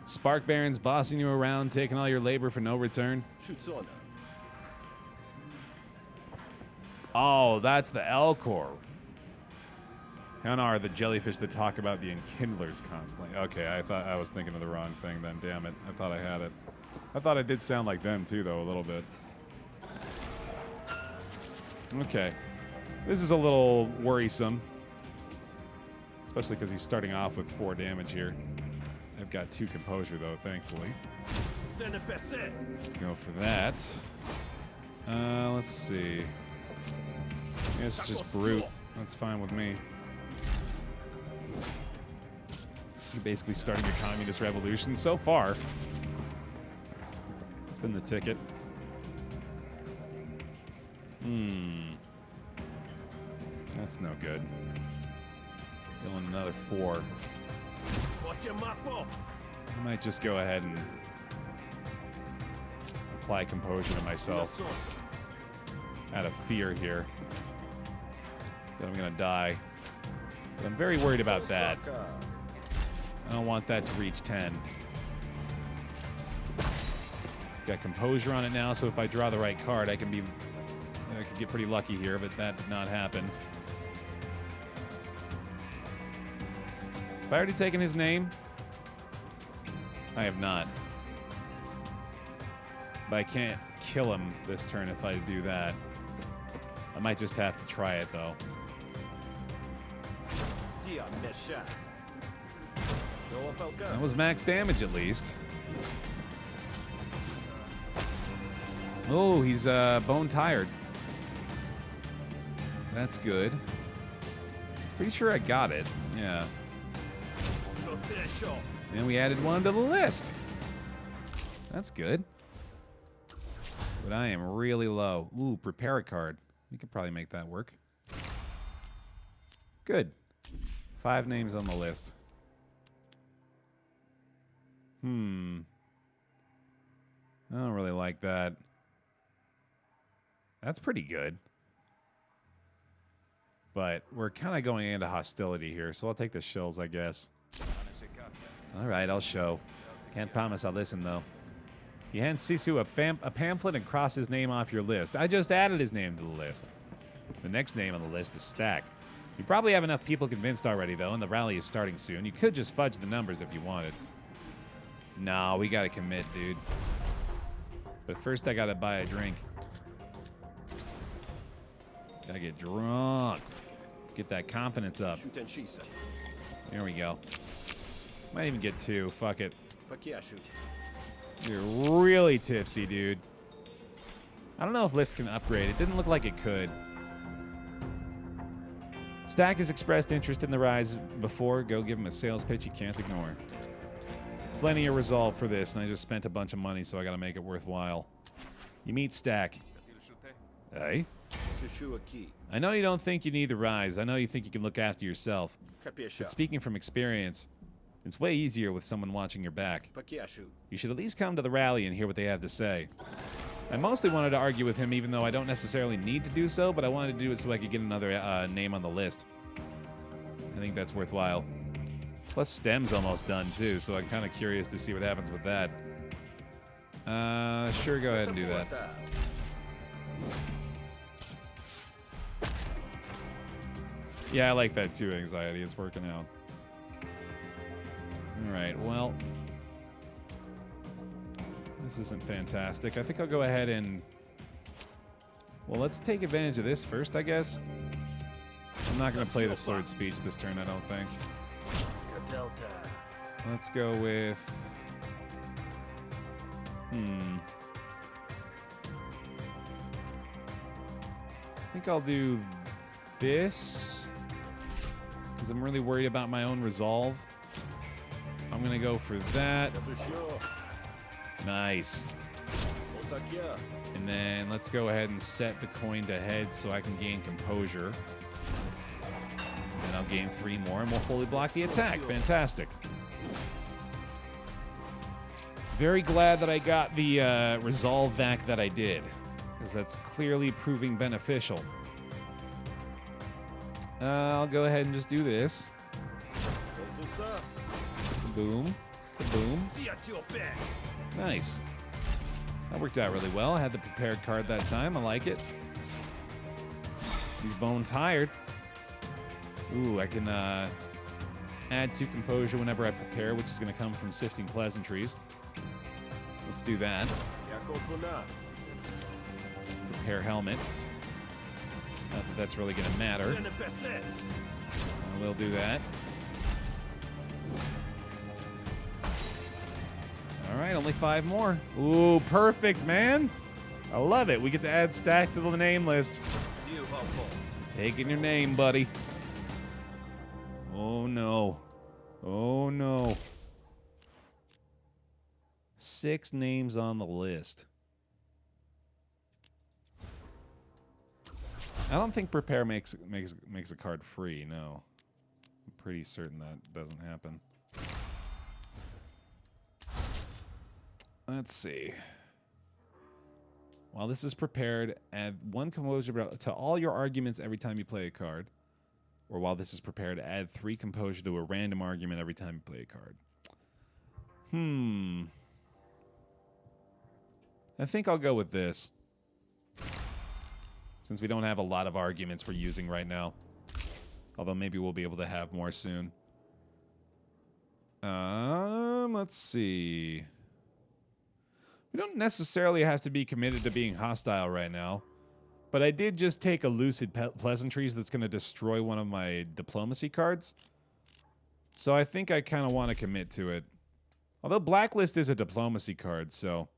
Spark Barons bossing you around, taking all your labor for no return? Oh, that's the Elcor. Hanar, the jellyfish that talk about the enkindlers constantly. Okay, I thought I was thinking of the wrong thing then. Damn it. I thought I had it. I thought it did sound like them too, though, a little bit. Okay. This is a little worrisome. Especially because he's starting off with 4 damage here. I I've got 2 composure, though, thankfully. Let's go for that. Let's see. I guess it's just brute. That's fine with me. You're basically starting a communist revolution so far. It's been the ticket. That's no good. Killing another 4. I might just go ahead and apply composure to myself out of fear here that I'm gonna die. But I'm very worried about that. I don't want that to reach 10. It's got composure on it now, so if I draw the right card, I could get pretty lucky here, but that did not happen. Have I already taken his name? I have not. But I can't kill him this turn if I do that. I might just have to try it, though. That was max damage, at least. Oh, he's bone tired. That's good. Pretty sure I got it. Yeah. And we added 1 to the list. That's good. But I am really low. Ooh, prepare a card. We could probably make that work. Good. 5 names on the list. I don't really like that. That's pretty good. But we're kind of going into hostility here, so I'll take the shills, I guess. All right, I'll show. Can't promise I'll listen, though. You hand Sisu a pamphlet and cross his name off your list. I just added his name to the list. The next name on the list is Stack. You probably have enough people convinced already, though, and the rally is starting soon. You could just fudge the numbers if you wanted. No, we gotta commit, dude. But first, I gotta buy a drink. Gotta get drunk. Get that confidence up. There we go. Might even get 2. Fuck it. You're really tipsy, dude. I don't know if lists can upgrade. It didn't look like it could. Stack has expressed interest in the rise before. Go give him a sales pitch you can't ignore. Plenty of resolve for this, and I just spent a bunch of money, so I gotta make it worthwhile. You meet Stack. Hey? I know you don't think you need the rise. I know you think you can look after yourself. But speaking from experience, it's way easier with someone watching your back. You should at least come to the rally and hear what they have to say. I mostly wanted to argue with him, even though I don't necessarily need to do so, but I wanted to do it so I could get another name on the list. I think that's worthwhile. Plus, STEM's almost done, too, so I'm kind of curious to see what happens with that. Sure, go ahead and do that. Yeah, I like that, too, Anxiety. It's working out. Alright, well... This isn't fantastic. I think I'll go ahead and... Well, let's take advantage of this first, I guess. I'm not going to play the sword speech this turn, I don't think. Let's go with... I think I'll do this. Because I'm really worried about my own resolve. I'm going to go for that. Nice. And then let's go ahead and set the coin to head so I can gain composure. And I'll gain 3 more and we'll fully block the attack. Fantastic. Very glad that I got the resolve back that I did, because that's clearly proving beneficial. I'll go ahead and just do this. Boom. Boom. Nice. That worked out really well. I had the prepared card that time. I like it. He's bone tired. Ooh, I can add 2 composure whenever I prepare, which is going to come from sifting pleasantries. Let's do that. Prepare helmet. Not that that's really going to matter. We'll do that. right, only 5 more. Ooh, perfect, man. I love it. We get to add stack to the name list. Taking your name, buddy. Oh, no. Oh, no. 6 names on the list. I don't think prepare makes a card free, no. I'm pretty certain that doesn't happen. Let's see. While this is prepared, add 1 composure to all your arguments every time you play a card. Or while this is prepared, add 3 composure to a random argument every time you play a card. I think I'll go with this. Since we don't have a lot of arguments we're using right now. Although maybe we'll be able to have more soon. Let's see. We don't necessarily have to be committed to being hostile right now. But I did just take a lucid pleasantries that's going to destroy one of my diplomacy cards. So I think I kind of want to commit to it. Although Blacklist is a diplomacy card, so...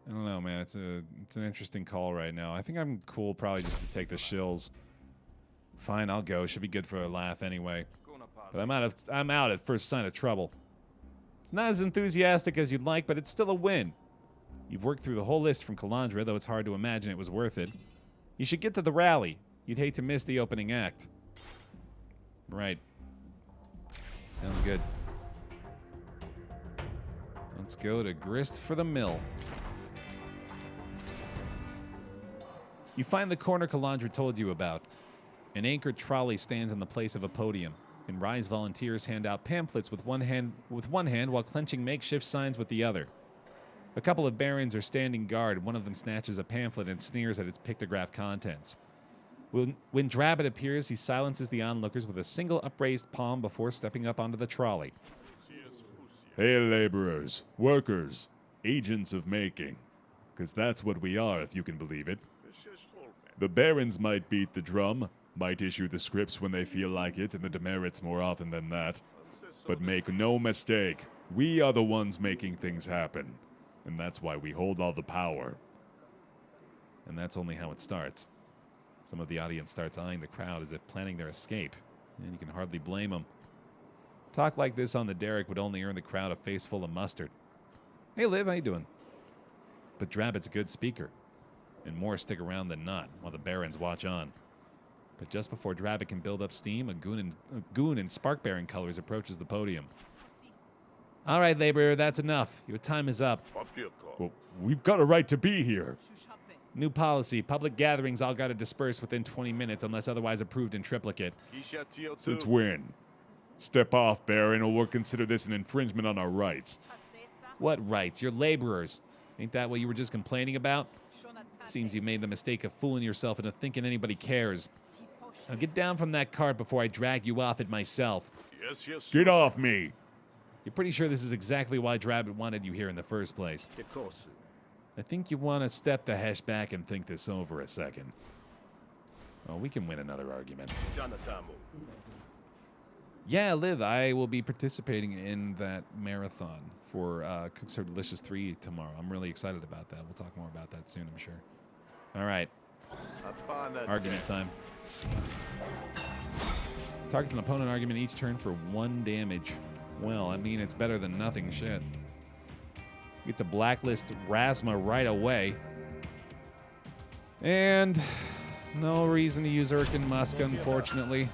I don't know, man. It's an interesting call right now. I think I'm cool probably just to take the shills. Fine, I'll go. Should be good for a laugh anyway. But I'm out at first sign of trouble. It's not as enthusiastic as you'd like, but it's still a win. You've worked through the whole list from Kalandra, though it's hard to imagine it was worth it. You should get to the rally. You'd hate to miss the opening act. Right. Sounds good. Let's go to Grist for the Mill. You find the corner Kalandra told you about. An anchored trolley stands in the place of a podium, and Rise volunteers hand out pamphlets with one hand while clenching makeshift signs with the other. A couple of barons are standing guard. One of them snatches a pamphlet and sneers at its pictograph contents. When Drabbit appears, he silences the onlookers with a single upraised palm before stepping up onto the trolley. Hey, laborers, workers, agents of making. Because that's what we are, if you can believe it. The barons might beat the drum, might issue the scripts when they feel like it, and the demerits more often than that. But make no mistake, we are the ones making things happen. And that's why we hold all the power. And that's only how it starts. Some of the audience starts eyeing the crowd as if planning their escape, and you can hardly blame them. Talk like this on the derrick would only earn the crowd a face full of mustard. Hey, Liv, how you doing? But Drabbit's a good speaker, and more stick around than not, while the barons watch on. But just before Drabbit can build up steam, a goon in Spark Baron colors approaches the podium. All right, laborer, that's enough. Your time is up. Well, we've got a right to be here. New policy. Public gatherings all got to disperse within 20 minutes unless otherwise approved in triplicate. Since when? Step off, Baron, or we'll consider this an infringement on our rights. What rights? You're laborers. Ain't that what you were just complaining about? Seems you made the mistake of fooling yourself into thinking anybody cares. Now get down from that cart before I drag you off it myself. Get off me! You're pretty sure this is exactly why Drabbit wanted you here in the first place. I think you want to step the hash back and think this over a second. Oh, we can win another argument. Yeah, Liv, I will be participating in that marathon for Cooks Are Delicious 3 tomorrow. I'm really excited about that. We'll talk more about that soon, I'm sure. All right. Argument time. Targets an opponent argument each turn for 1 damage. Well, I mean, it's better than nothing, shit. Get to blacklist Rasma right away. And no reason to use Urkin Musk, unfortunately.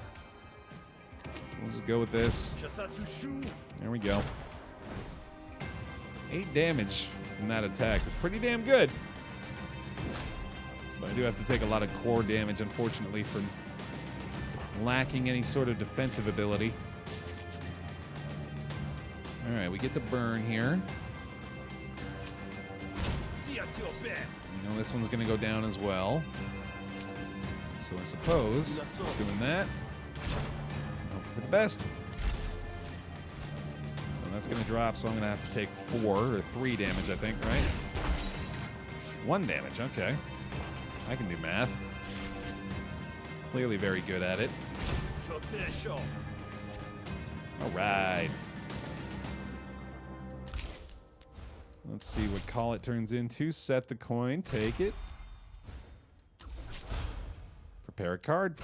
So we'll just go with this. There we go. 8 damage from that attack. It's pretty damn good. But I do have to take a lot of core damage, unfortunately, for lacking any sort of defensive ability. All right, we get to burn here. You know this one's going to go down as well. So I suppose just doing that. Hope for the best. Well, that's going to drop, so I'm going to have to take 4 or 3 damage, I think, right? 1 damage, okay. I can do math. Clearly very good at it. All right. Let's see what call it turns into. Set the coin, take it. Prepare a card.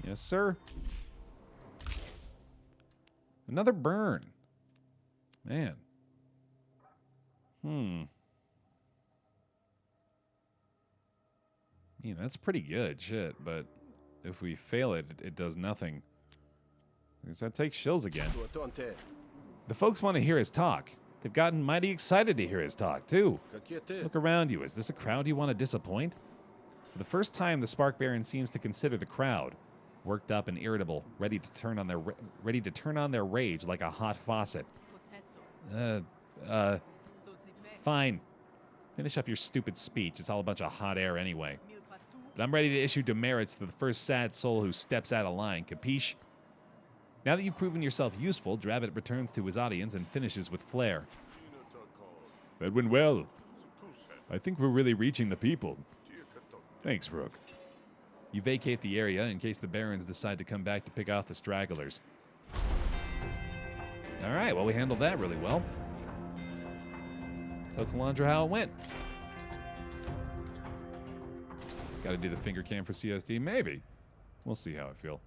Yes, sir. Another burn. Man. Yeah, that's pretty good, shit, but if we fail it, it does nothing. Because that takes shills again. The folks want to hear his talk. They've gotten mighty excited to hear his talk, too. Look around you. Is this a crowd you want to disappoint? For the first time, the Spark Baron seems to consider the crowd worked up and irritable, ready to turn on their rage like a hot faucet. Fine. Finish up your stupid speech. It's all a bunch of hot air anyway. But I'm ready to issue demerits to the first sad soul who steps out of line, capiche? Now that you've proven yourself useful, Drabbit returns to his audience and finishes with flair. That went well. I think we're really reaching the people. Thanks, Rook. You vacate the area in case the Barons decide to come back to pick off the stragglers. All right, well, we handled that really well. Tell Kalandra how it went. Got to do the finger cam for CSD? Maybe. We'll see how I feel.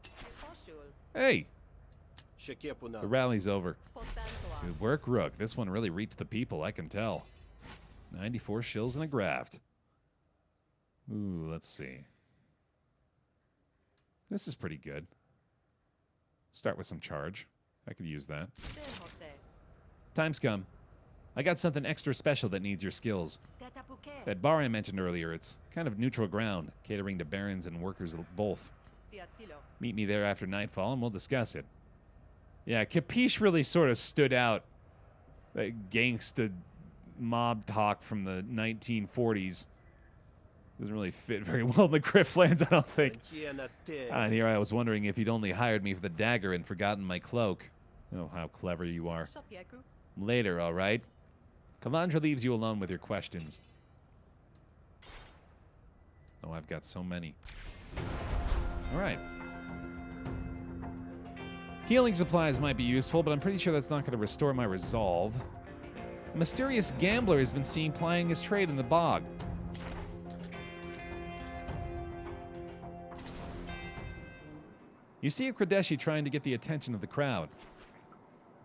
Hey! The rally's over. Good work, Rook. This one really reached the people, I can tell. 94 shills and a graft. Ooh, let's see. This is pretty good. Start with some charge. I could use that. Time's come. I got something extra special that needs your skills. That bar I mentioned earlier, it's kind of neutral ground, catering to barons and workers both. Meet me there after nightfall and we'll discuss it. Yeah, Capiche really sort of stood out. That gangsta mob talk from the 1940s. Doesn't really fit very well in the Griftlands, I don't think. And here I was wondering if you'd only hired me for the dagger and forgotten my cloak. Oh, how clever you are. Later, all right? Kalandra leaves you alone with your questions. Oh, I've got so many. All right. Healing supplies might be useful, but I'm pretty sure that's not going to restore my resolve. A mysterious gambler has been seen plying his trade in the bog. You see a Kradeshi trying to get the attention of the crowd.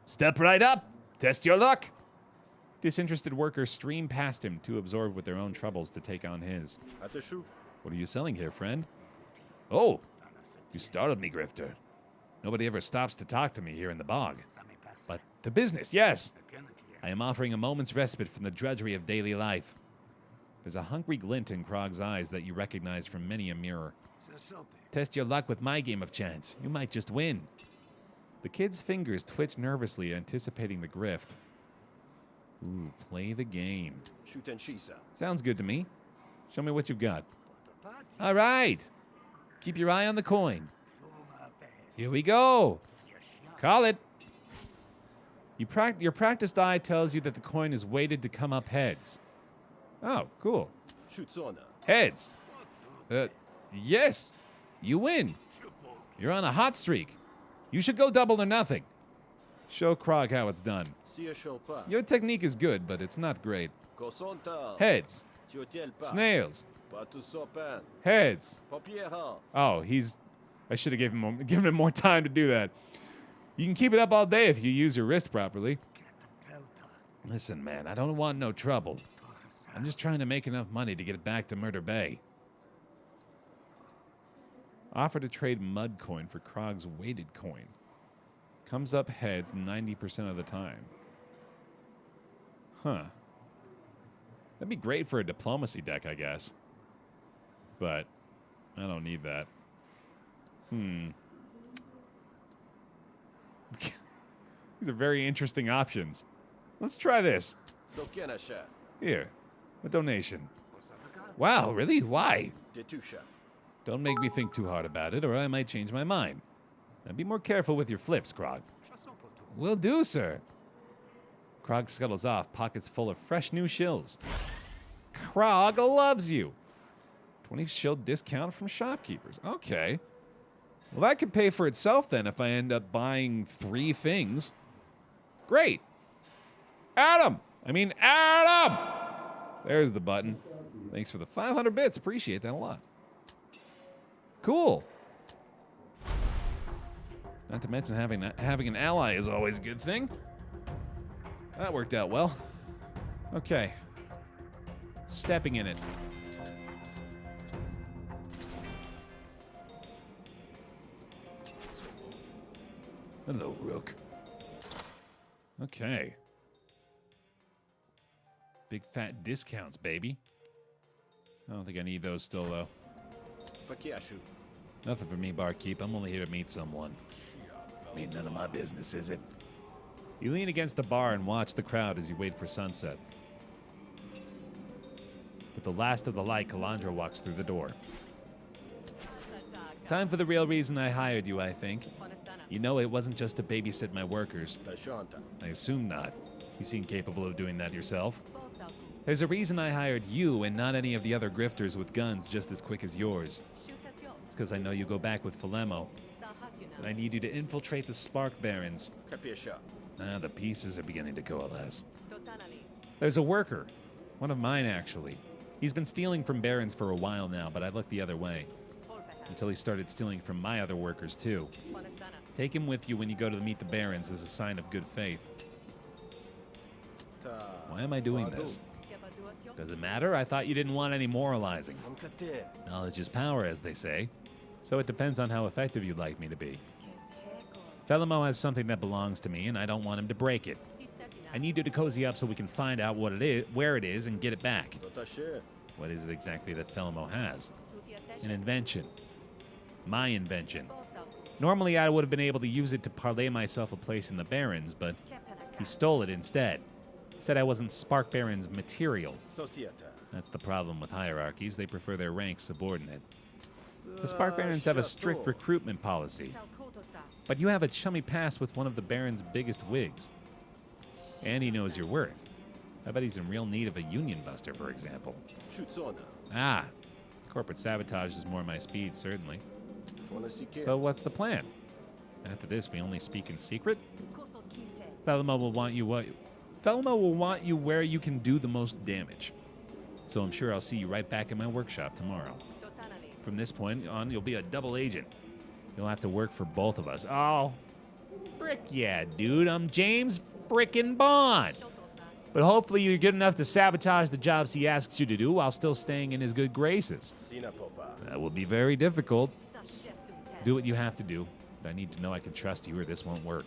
Step right up! Test your luck! Disinterested workers stream past him, too absorbed with their own troubles to take on his. What are you selling here, friend? Oh, you startled me, Grifter. Nobody ever stops to talk to me here in the bog. But to business, yes! I am offering a moment's respite from the drudgery of daily life. There's a hungry glint in Krog's eyes that you recognize from many a mirror. Test your luck with my game of chance. You might just win. The kid's fingers twitch nervously, anticipating the grift. Ooh, play the game. Sounds good to me. Show me what you've got. All right. Keep your eye on the coin. Here we go. Call it. Your practiced eye tells you that the coin is weighted to come up heads. Oh, cool. Heads. Yes. You win. You're on a hot streak. You should go double or nothing. Show Krog how it's done. Your technique is good, but it's not great. Heads. Snails. Heads. Oh, I should have given him more time to do that. You can keep it up all day if you use your wrist properly. Listen, man, I don't want no trouble. I'm just trying to make enough money to get it back to Murder Bay. Offer to trade mud coin for Krog's weighted coin. Comes up heads 90% of the time. Huh. That'd be great for a diplomacy deck, I guess. But I don't need that. These are very interesting options. Let's try this. Here, a donation. Wow, really? Why? Don't make me think too hard about it, or I might change my mind. Now be more careful with your flips, Krog. Will do, sir. Krog scuttles off, pockets full of fresh new shills. Krog loves you. 20 shill discount from shopkeepers. Okay. Well, that could pay for itself then if I end up buying 3 things. Great. Adam, I mean, Adam! There's the button. Thanks for the 500 bits. Appreciate that a lot. Cool. Not to mention having an ally is always a good thing. That worked out well. Okay. Stepping in it. Hello, Rook. Okay. Big fat discounts, baby. I don't think I need those still, though. Nothing for me, barkeep. I'm only here to meet someone. Ain't none of my business, is it? You lean against the bar and watch the crowd as you wait for sunset. With the last of the light, Calandra walks through the door. Time for the real reason I hired you, I think. You know, it wasn't just to babysit my workers. I assume not. You seem capable of doing that yourself. There's a reason I hired you and not any of the other grifters with guns just as quick as yours. It's because I know you go back with Philemo. And I need you to infiltrate the Spark Barons. The pieces are beginning to coalesce. There's a worker. One of mine, actually. He's been stealing from Barons for a while now, but I looked the other way. Until he started stealing from my other workers, too. Take him with you when you go to meet the Barons as a sign of good faith. Why am I doing this? Does it matter? I thought you didn't want any moralizing. Knowledge is power, as they say. So it depends on how effective you'd like me to be. Philemo has something that belongs to me, and I don't want him to break it. I need you to cozy up so we can find out what it is, where it is, and get it back. What is it exactly that Philemo has? An invention. My invention. Normally, I would have been able to use it to parlay myself a place in the Barons, but he stole it instead. Said I wasn't Spark Baron's material. That's the problem with hierarchies. They prefer their ranks subordinate. The Spark Barons have a strict recruitment policy. But you have a chummy past with one of the Baron's biggest wigs. And he knows your worth. I bet he's in real need of a union buster, for example. Corporate sabotage is more my speed, certainly. So what's the plan? After this, we only speak in secret? Philemo will want you where you can do the most damage. So I'm sure I'll see you right back in my workshop tomorrow. From this point on, you'll be a double agent. You'll have to work for both of us. Oh, frick yeah, dude. I'm James frickin' Bond. But hopefully you're good enough to sabotage the jobs he asks you to do while still staying in his good graces. That will be very difficult. Do what you have to do, but I need to know I can trust you or this won't work.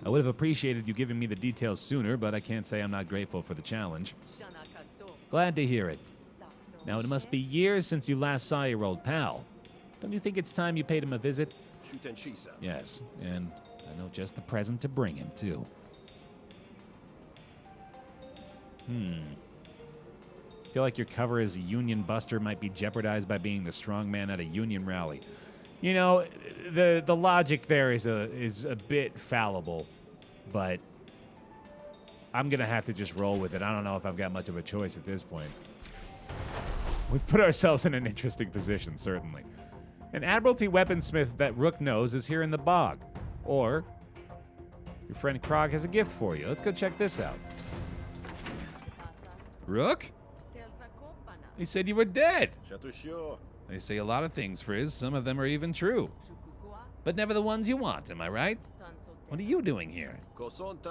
I would have appreciated you giving me the details sooner, but I can't say I'm not grateful for the challenge. Glad to hear it. Now, it must be years since you last saw your old pal. Don't you think it's time you paid him a visit? Yes, and I know just the present to bring him, too. Feel like your cover as a union buster might be jeopardized by being the strong man at a union rally. You know, the logic there is a bit fallible, but I'm gonna have to just roll with it. I don't know if I've got much of a choice at this point. We've put ourselves in an interesting position, certainly. An Admiralty weaponsmith that Rook knows is here in the bog. Or your friend Krog has a gift for you. Let's go check this out. Rook? He said you were dead. They say a lot of things, Frizz. Some of them are even true. But never the ones you want, am I right? What are you doing here?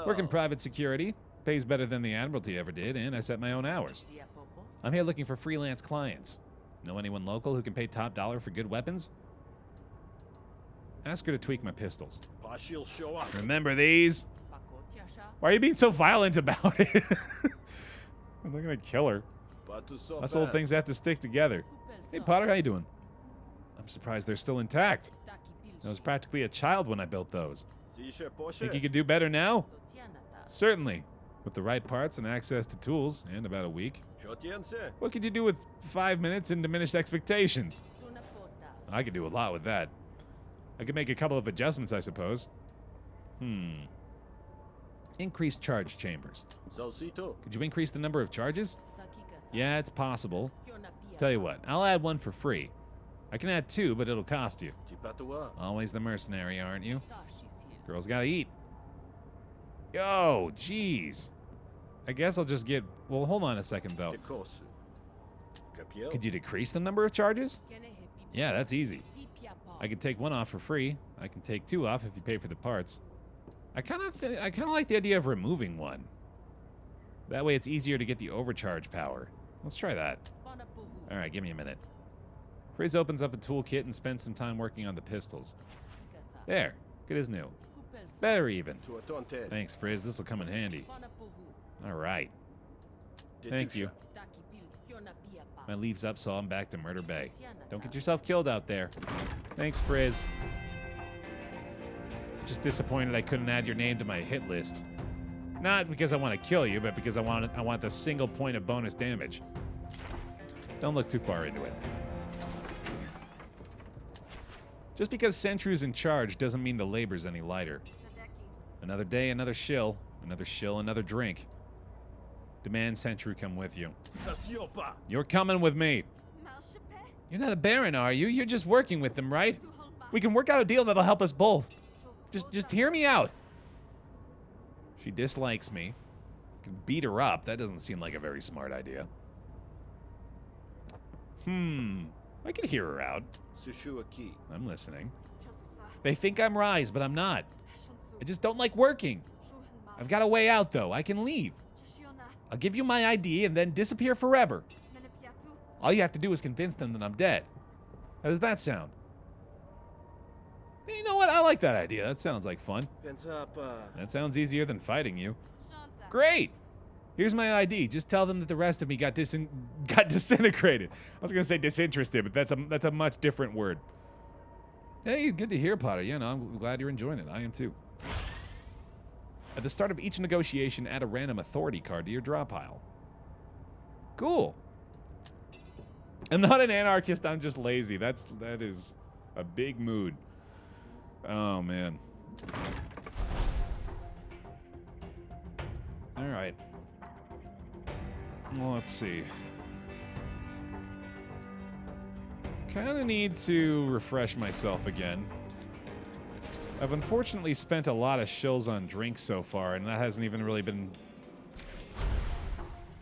Working private security. Pays better than the Admiralty ever did, and I set my own hours. I'm here looking for freelance clients. Know anyone local who can pay top dollar for good weapons? Ask her to tweak my pistols. Remember these? Why are you being so violent about it? I'm not gonna kill her. Us old things have to stick together. Hey, Potter, how you doing? I'm surprised they're still intact. I was practically a child when I built those. Think you could do better now? Certainly. With the right parts and access to tools, and about a week. What could you do with 5 minutes and diminished expectations? I could do a lot with that. I could make a couple of adjustments, I suppose. Increased charge chambers. Could you increase the number of charges? Yeah, it's possible. Tell you what, I'll add one for free. I can add 2, but it'll cost you. Always the mercenary, aren't you? Girls gotta eat. Yo, jeez. I guess I'll just get... Well, hold on a second, though. Could you decrease the number of charges? Yeah, that's easy. I could take one off for free. I can take two off if you pay for the parts. I kind of like the idea of removing one. That way it's easier to get the overcharge power. Let's try that. All right, give me a minute. Frizz opens up a toolkit and spends some time working on the pistols. There, good as new. Better even. Thanks, Frizz. This will come in handy. All right. Thank you. My leave's up, so I'm back to Murder Bay. Don't get yourself killed out there. Thanks, Frizz. Just disappointed I couldn't add your name to my hit list. Not because I want to kill you, but because I want the single point of bonus damage. Don't look too far into it. Just because Sentry's in charge doesn't mean the labor's any lighter. Another day, another shill. Another shill, another drink. Demand Sentry come with you. You're coming with me. You're not a Baron, are you? You're just working with them, right? We can work out a deal that'll help us both. Just hear me out. She dislikes me. Can beat her up. That doesn't seem like a very smart idea. I can hear her out. I'm listening. They think I'm Rise, but I'm not. I just don't like working. I've got a way out, though. I can leave. I'll give you my ID and then disappear forever. All you have to do is convince them that I'm dead. How does that sound? You know what? I like that idea. That sounds like fun. That sounds easier than fighting you. Great! Here's my ID. Just tell them that the rest of me got disintegrated. I was gonna say disinterested, but that's a much different word. Hey, good to hear, Potter. Yeah, no, I'm glad you're enjoying it. I am too. At the start of each negotiation, add a random authority card to your draw pile. Cool. I'm not an anarchist. I'm just lazy. That is a big mood. Oh man. All right. Well, let's see. Kind of need to refresh myself again. I've unfortunately spent a lot of shills on drinks so far, and that hasn't even really been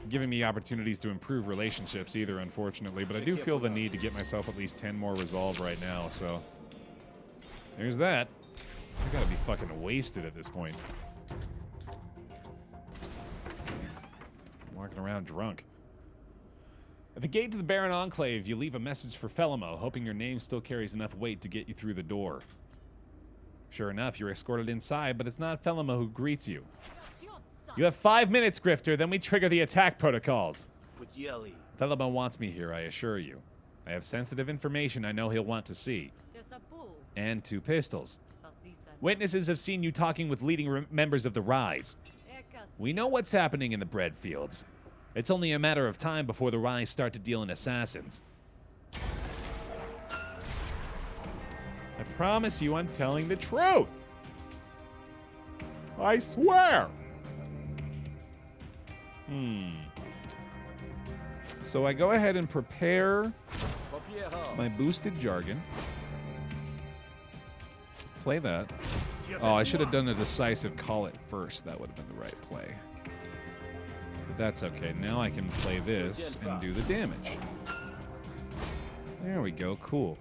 giving me opportunities to improve relationships either, unfortunately. But I do feel the need to get myself at least 10 more resolve right now, so there's that. I gotta be fucking wasted at this point. Walking around drunk. At the gate to the Baron Enclave, you leave a message for Felimo, hoping your name still carries enough weight to get you through the door. Sure enough, you're escorted inside, but it's not Felimo who greets you. You have 5 minutes, Grifter, then we trigger the attack protocols. Felimo wants me here, I assure you. I have sensitive information I know he'll want to see. And 2 pistols. Witnesses have seen you talking with leading members of the Rise. We know what's happening in the bread fields. It's only a matter of time before the Rise start to deal in assassins. I promise you I'm telling the truth. I swear. So I go ahead and prepare my boosted jargon. Play that. Oh, I should have done a decisive call it first. That would have been the right play. But that's okay. Now I can play this and do the damage. There we go. Cool.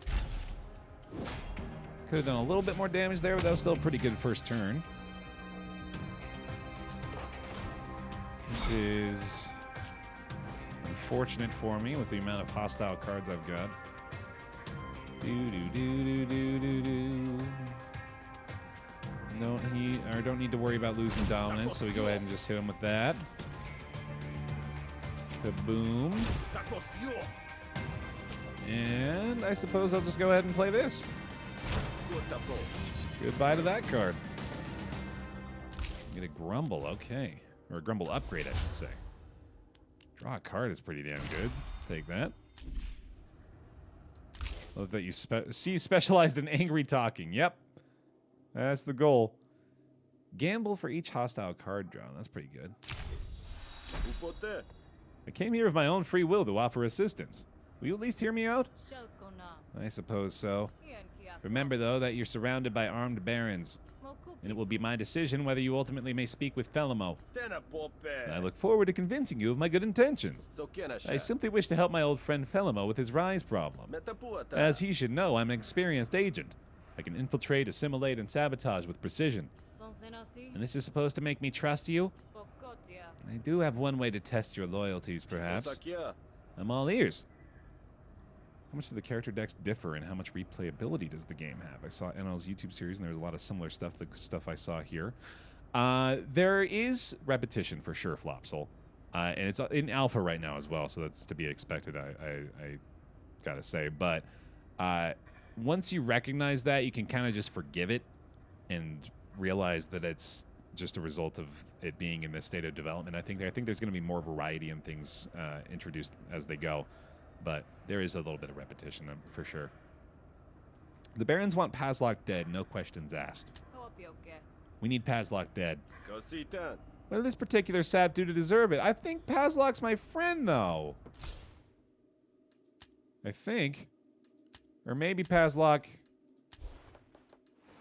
Could have done a little bit more damage there, but that was still a pretty good first turn. Which is unfortunate for me with the amount of hostile cards I've got. Don't need to worry about losing dominance, so we go ahead and just hit him with that. Kaboom. And I suppose I'll just go ahead and play this. Goodbye to that card. Get a Grumble, okay. Or a Grumble upgrade, I should say. Draw a card is pretty damn good. Take that. Love that you specialized in angry talking. Yep. That's the goal. Gamble for each hostile card drawn. That's pretty good. I came here of my own free will to offer assistance. Will you at least hear me out? I suppose so. Remember, though, that you're surrounded by armed barons. and it will be my decision whether you ultimately may speak with Felimo. I look forward to convincing you of my good intentions. I simply wish to help my old friend Felimo with his rise problem. As he should know, I'm an experienced agent. I can infiltrate, assimilate, and sabotage with precision. And this is supposed to make me trust you? I do have one way to test your loyalties, perhaps. I'm all ears. How much do the character decks differ, and how much replayability does the game have? I saw NL's YouTube series, and there's a lot of similar stuff to the stuff I saw here. There is repetition for sure, Flopsole. And it's in alpha right now as well, so that's to be expected, I gotta say. But once you recognize that, you can kind of just forgive it and realize that it's just a result of it being in this state of development. I think there's going to be more variety in things introduced as they go. But there is a little bit of repetition for sure. The Barons want Pazlock dead, no questions asked. We need Pazlock dead. What did this particular sap do to deserve it? I think Pazlock's my friend, though. I think. Or maybe Pazlock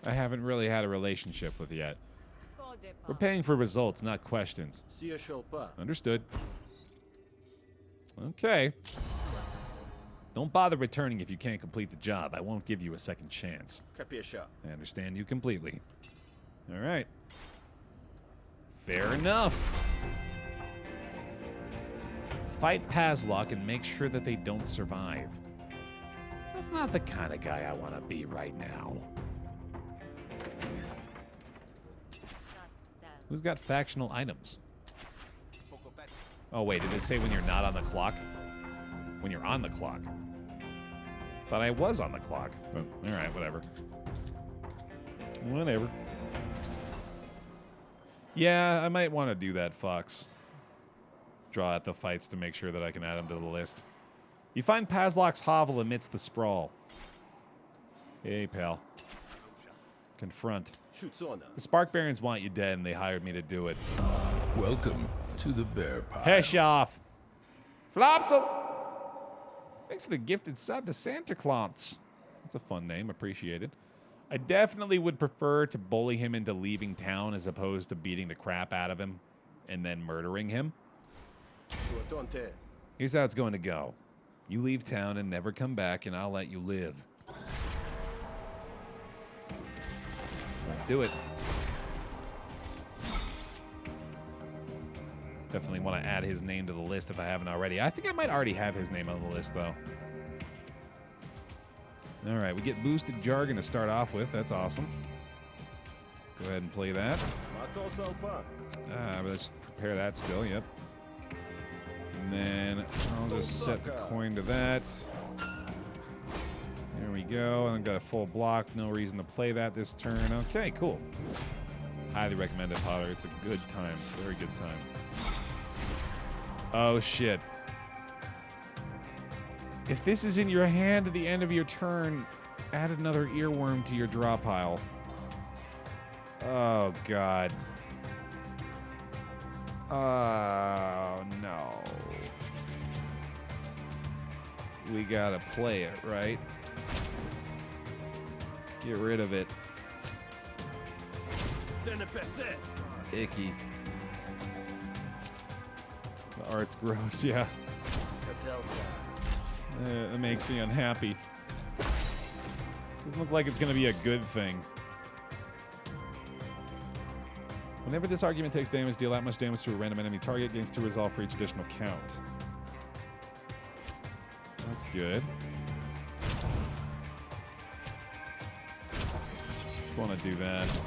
I haven't really had a relationship with yet. We're paying for results, not questions. Understood. Okay. Don't bother returning if you can't complete the job. I won't give you a second chance. I understand you completely. All right. Fair enough. Fight Pazlock and make sure that they don't survive. That's not the kind of guy I want to be right now. Who's got factional items? Oh, wait, did it say when you're not on the clock? When you're on the clock. Thought I was on the clock. But, all right, whatever. Whatever. Yeah, I might want to do that, Fox. Draw out the fights to make sure that I can add them to the list. You find Pazlock's hovel amidst the sprawl. Hey, pal. Confront. The Spark Barons want you dead, and they hired me to do it. Welcome to the Bear Pile. Hesh off. Flopsum! Thanks for the gifted sub to Santa Claus. That's a fun name. Appreciated. I definitely would prefer to bully him into leaving town as opposed to beating the crap out of him and then murdering him. Here's how it's going to go. You leave town and never come back, and I'll let you live. Let's do it. Definitely want to add his name to the list if I haven't already. I think I might already have his name on the list, though. All right, we get boosted jargon to start off with. That's awesome. Go ahead and play that. Let's prepare that still, yep. And then I'll just set the coin to that. There we go. I've got a full block. No reason to play that this turn. Okay, cool. Highly recommend it, Potter. It's a good time. Very good time. Oh, shit. If this is in your hand at the end of your turn, add another earworm to your draw pile. Oh, God. Oh, no. We gotta play it, right? Get rid of it. Icky. The art's gross, yeah. It makes me unhappy. Doesn't look like it's going to be a good thing. Whenever this argument takes damage, deal that much damage to a random enemy target. Gains 2 resolve for each additional count. That's good. Want to do that.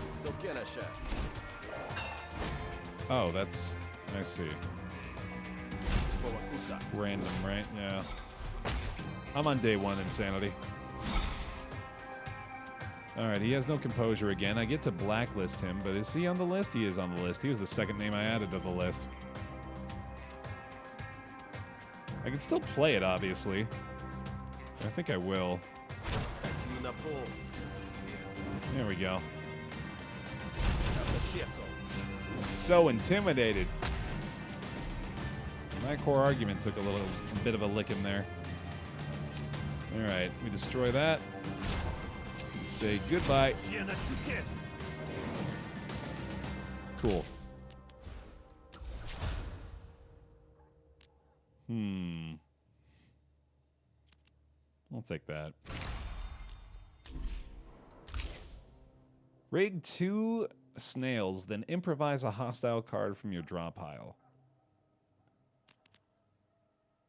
Oh, that's... I see. Random, right? Yeah. I'm on day 1 insanity. Alright, he has no composure again. I get to blacklist him, but is he on the list? He is on the list. He was the second name I added to the list. I can still play it, obviously. I think I will. There we go. I'm so intimidated. My core argument took a bit of a licking there. Alright, we destroy that. Say goodbye. Cool. I'll take that. Raid 2 snails, then improvise a hostile card from your draw pile.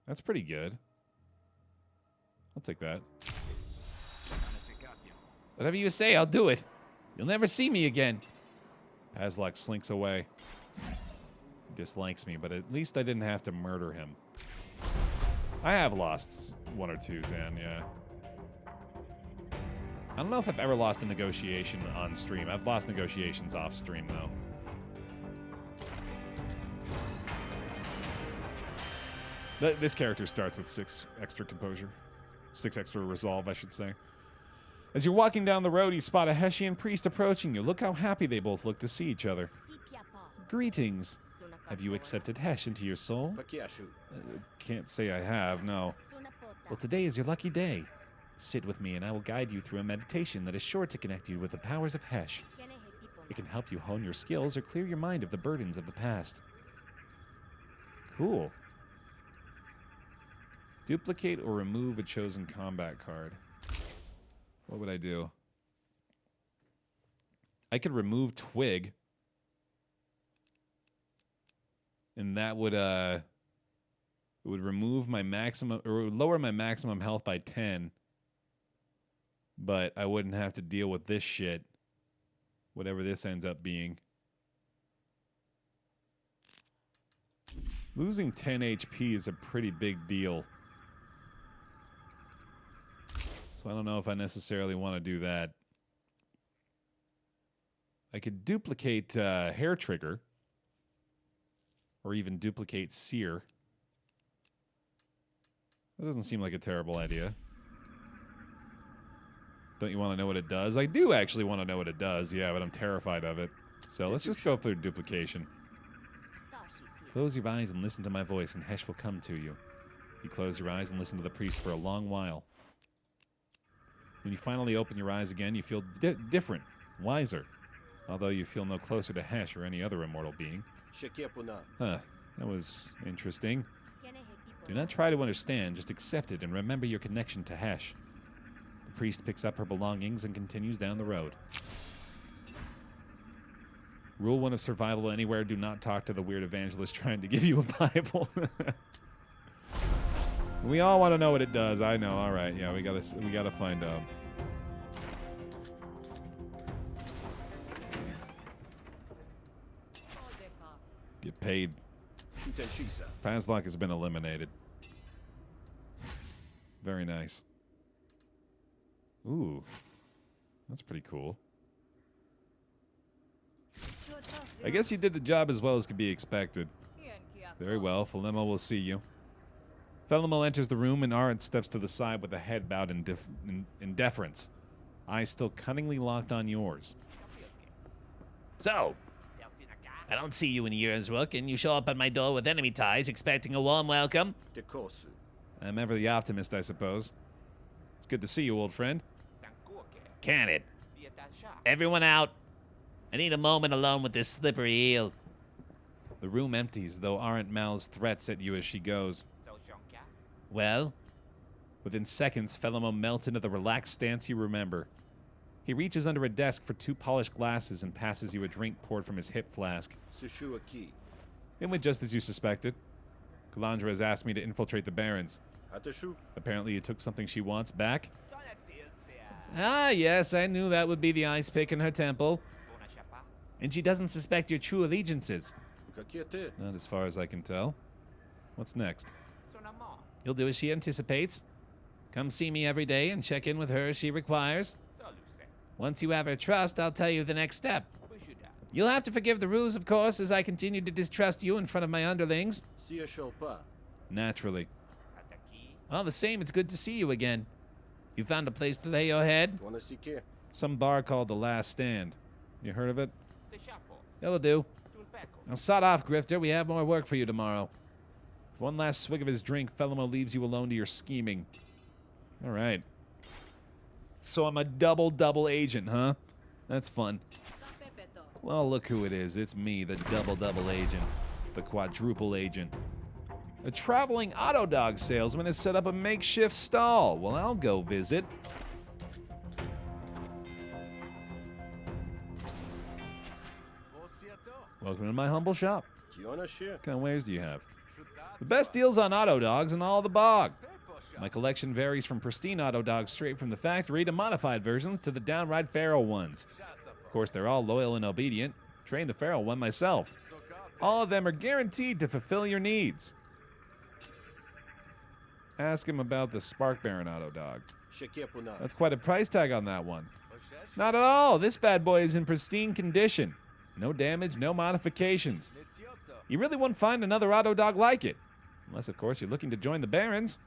That's pretty good. I'll take that. Whatever you say, I'll do it. You'll never see me again. Pazlak slinks away. He dislikes me, but at least I didn't have to murder him. I have lost one or two, Zan, yeah. I don't know if I've ever lost a negotiation on stream. I've lost negotiations off stream, though. This character starts with 6 extra composure. 6 extra resolve, I should say. As you're walking down the road, you spot a Hessian priest approaching you. Look how happy they both look to see each other. Greetings. Have you accepted Hesh into your soul? Can't say I have, no. Well, today is your lucky day. Sit with me and I will guide you through a meditation that is sure to connect you with the powers of Hesh. It can help you hone your skills or clear your mind of the burdens of the past. Cool. Duplicate or remove a chosen combat card. What would I do? I could remove Twig. And that would it would remove my maximum, or it would lower my maximum health by 10. But I wouldn't have to deal with this shit. Whatever this ends up being. Losing 10 HP is a pretty big deal. So I don't know if I necessarily want to do that. I could duplicate Hair Trigger. Or even duplicate Seer. That doesn't seem like a terrible idea. Don't you want to know what it does? I do actually want to know what it does, yeah, but I'm terrified of it. So let's just go for duplication. Close your eyes and listen to my voice, and Hesh will come to you. You close your eyes and listen to the priest for a long while. When you finally open your eyes again, you feel different, wiser. Although you feel no closer to Hesh or any other immortal being. Huh, that was interesting. Do not try to understand, just accept it and remember your connection to Hesh. The priest picks up her belongings and continues down the road. Rule 1 of survival anywhere, do not talk to the weird evangelist trying to give you a Bible. We all want to know what it does, I know, alright, yeah, we gotta find out. Get paid. Pazlak has been eliminated. Very nice. Ooh. That's pretty cool. I guess you did the job as well as could be expected. Very well, Philemo will see you. Philemo enters the room and Arendt steps to the side with a head bowed in deference. Eyes still cunningly locked on yours. So, I don't see you in years, Rook, and you show up at my door with enemy ties, expecting a warm welcome. I'm ever the optimist, I suppose. It's good to see you, old friend. Can it? Everyone out. I need a moment alone with this slippery eel. The room empties, though Arendt mouths threats at you as she goes. Well? Within seconds, Philemo melts into the relaxed stance you remember. He reaches under a desk for 2 polished glasses and passes you a drink poured from his hip flask. It went just as you suspected. Kalandra has asked me to infiltrate the Barons. Apparently you took something she wants back. Ah, yes, I knew that would be the ice pick in her temple. And she doesn't suspect your true allegiances. Not as far as I can tell. What's next? You'll do as she anticipates. Come see me every day and check in with her as she requires. Once you have her trust, I'll tell you the next step. You'll have to forgive the rules, of course, as I continue to distrust you in front of my underlings. Naturally. All the same, it's good to see you again. You found a place to lay your head? Some bar called The Last Stand. You heard of it? That'll do. Now sod off, Grifter. We have more work for you tomorrow. With one last swig of his drink, Philemo leaves you alone to your scheming. All right. So I'm a double agent, huh? That's fun. Well, look who it is. It's me, the double agent, the quadruple agent. A traveling auto dog salesman has set up a makeshift stall. Well, I'll go visit. Welcome to my humble shop. What kind of wares do you have? The best deals on auto dogs in all the bog. My collection varies from pristine auto dogs straight from the factory to modified versions to the downright feral ones. Of course, they're all loyal and obedient. Trained the feral one myself. All of them are guaranteed to fulfill your needs. Ask him about the Spark Baron auto dog. That's quite a price tag on that one. Not at all. This bad boy is in pristine condition. No damage, no modifications. You really won't find another auto dog like it. Unless, of course, you're looking to join the Barons.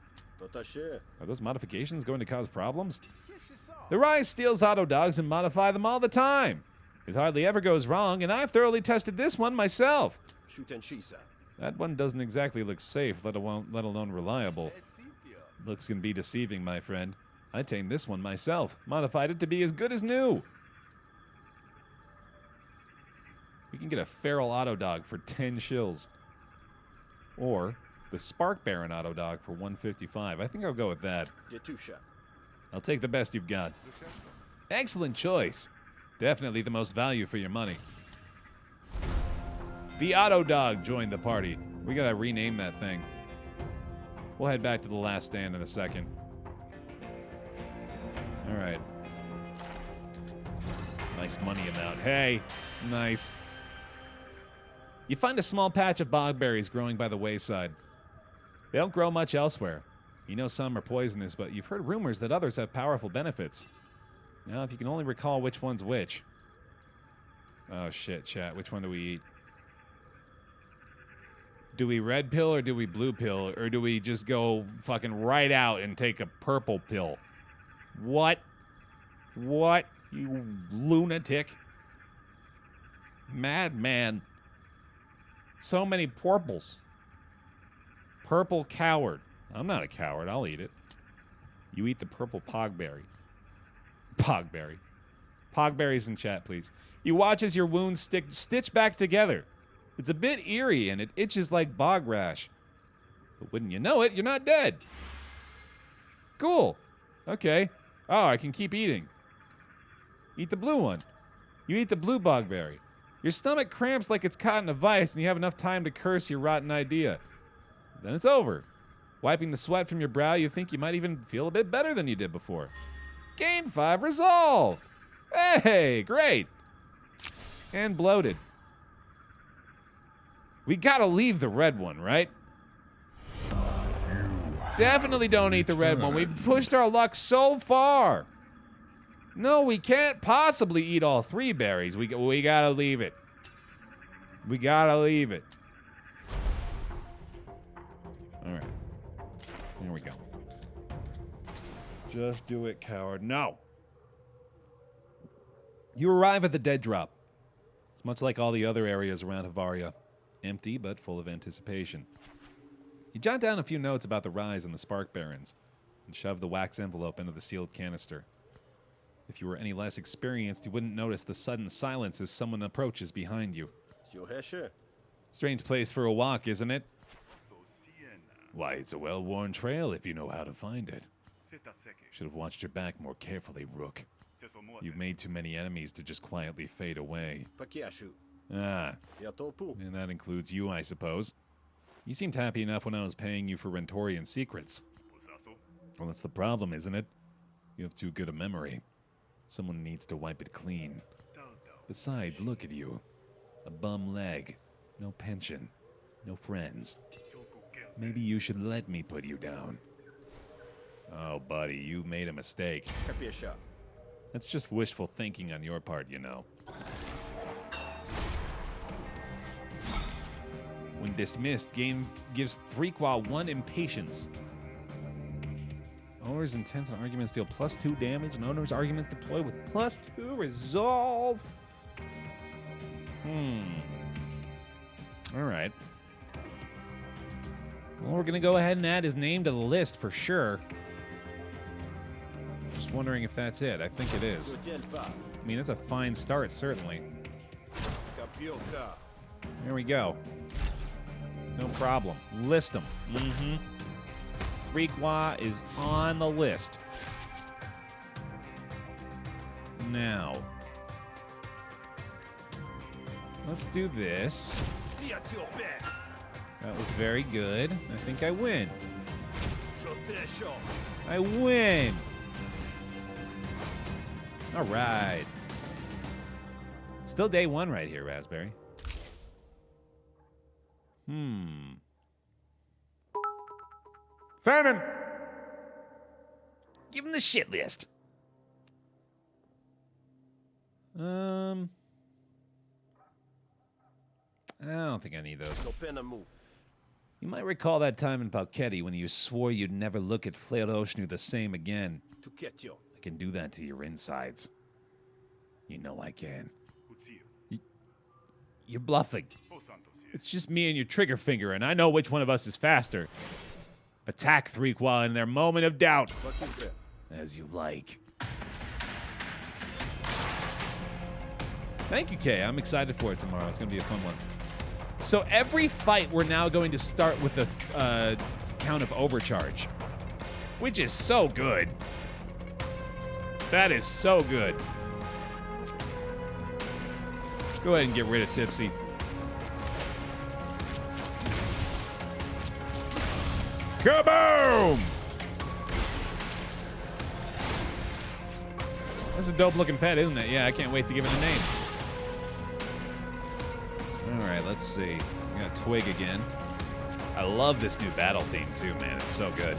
Are those modifications going to cause problems? The Rise steals auto dogs and modify them all the time. It hardly ever goes wrong, and I've thoroughly tested this one myself. That one doesn't exactly look safe, let alone reliable. Looks can be deceiving, my friend. I tamed this one myself, modified it to be as good as new. You can get a feral auto dog for 10 shills. Or the Spark Baron auto dog for 155. I think I'll go with that. I'll take the best you've got. Excellent choice. Definitely the most value for your money. The auto dog joined the party. We gotta rename that thing. We'll head back to the last stand in a second. All right. Nice money amount. Hey, nice. You find a small patch of bogberries growing by the wayside. They don't grow much elsewhere. You know some are poisonous, but you've heard rumors that others have powerful benefits. Now, if you can only recall which one's which. Oh, shit, chat. Which one do we eat? Do we red pill or do we blue pill? Or do we just go fucking right out and take a purple pill? What? What? You lunatic. Madman. So many purples. Purple coward. I'm not a coward. I'll eat it. You eat the purple pogberry. Pogberry. Pogberries in chat, please. You watch as your wounds stitch back together. It's a bit eerie, and it itches like bog rash. But wouldn't you know it, you're not dead. Cool. Okay. Oh, I can keep eating. Eat the blue one. You eat the blue bogberry. Your stomach cramps like it's caught in a vice, and you have enough time to curse your rotten idea. Then it's over. Wiping the sweat from your brow, you think you might even feel a bit better than you did before. Gain 5 resolve. Hey, great. And bloated. We gotta leave the red one, right? Definitely don't eat the red one. We've pushed our luck so far. No, we can't possibly eat all 3 berries. We gotta leave it. We gotta leave it. All right. Here we go. Just do it, coward. No. You arrive at the dead drop. It's much like all the other areas around Havaria. Empty, but full of anticipation. You jot down a few notes about the Rise and the Spark Barons, and shove the wax envelope into the sealed canister. If you were any less experienced, you wouldn't notice the sudden silence as someone approaches behind you. Strange place for a walk, isn't it? Why, it's a well-worn trail if you know how to find it. Should have watched your back more carefully, Rook. You've made too many enemies to just quietly fade away. Ah, and that includes you, I suppose. You seemed happy enough when I was paying you for Rentorian secrets. Well, that's the problem, isn't it? You have too good a memory. Someone needs to wipe it clean. Besides, look at you. A bum leg. No pension. No friends. Maybe you should let me put you down. Oh, buddy, you made a mistake. That's just wishful thinking on your part, you know. When dismissed, game gives 3-1 impatience. Owner's intents and arguments deal +2 damage, and owner's arguments deploy with +2 resolve. Alright. Well, we're gonna go ahead and add his name to the list for sure. Just wondering if that's it. I think it is. I mean, it's a fine start, certainly. There we go. No problem. List them. Mm-hmm. 3 Kwa is on the list. Now, let's do this. That was very good. I think I win. I win. All right. Still day 1 right here, Raspberry. Fannin! Give him the shit list. I don't think I need those. You might recall that time in Palketti when you swore you'd never look at Fleroshnu the same again. I can do that to your insides. You know I can. You're bluffing. It's just me and your trigger finger, and I know which one of us is faster. Attack 3 Kwa in their moment of doubt. As you like. Thank you, Kay. I'm excited for it tomorrow. It's going to be a fun one. So every fight, we're now going to start with a count of overcharge, which is so good. That is so good. Go ahead and get rid of Tipsy. Kaboom! That's a dope-looking pet, isn't it? Yeah, I can't wait to give it a name. All right, let's see. We got Twig again. I love this new battle theme, too, man. It's so good.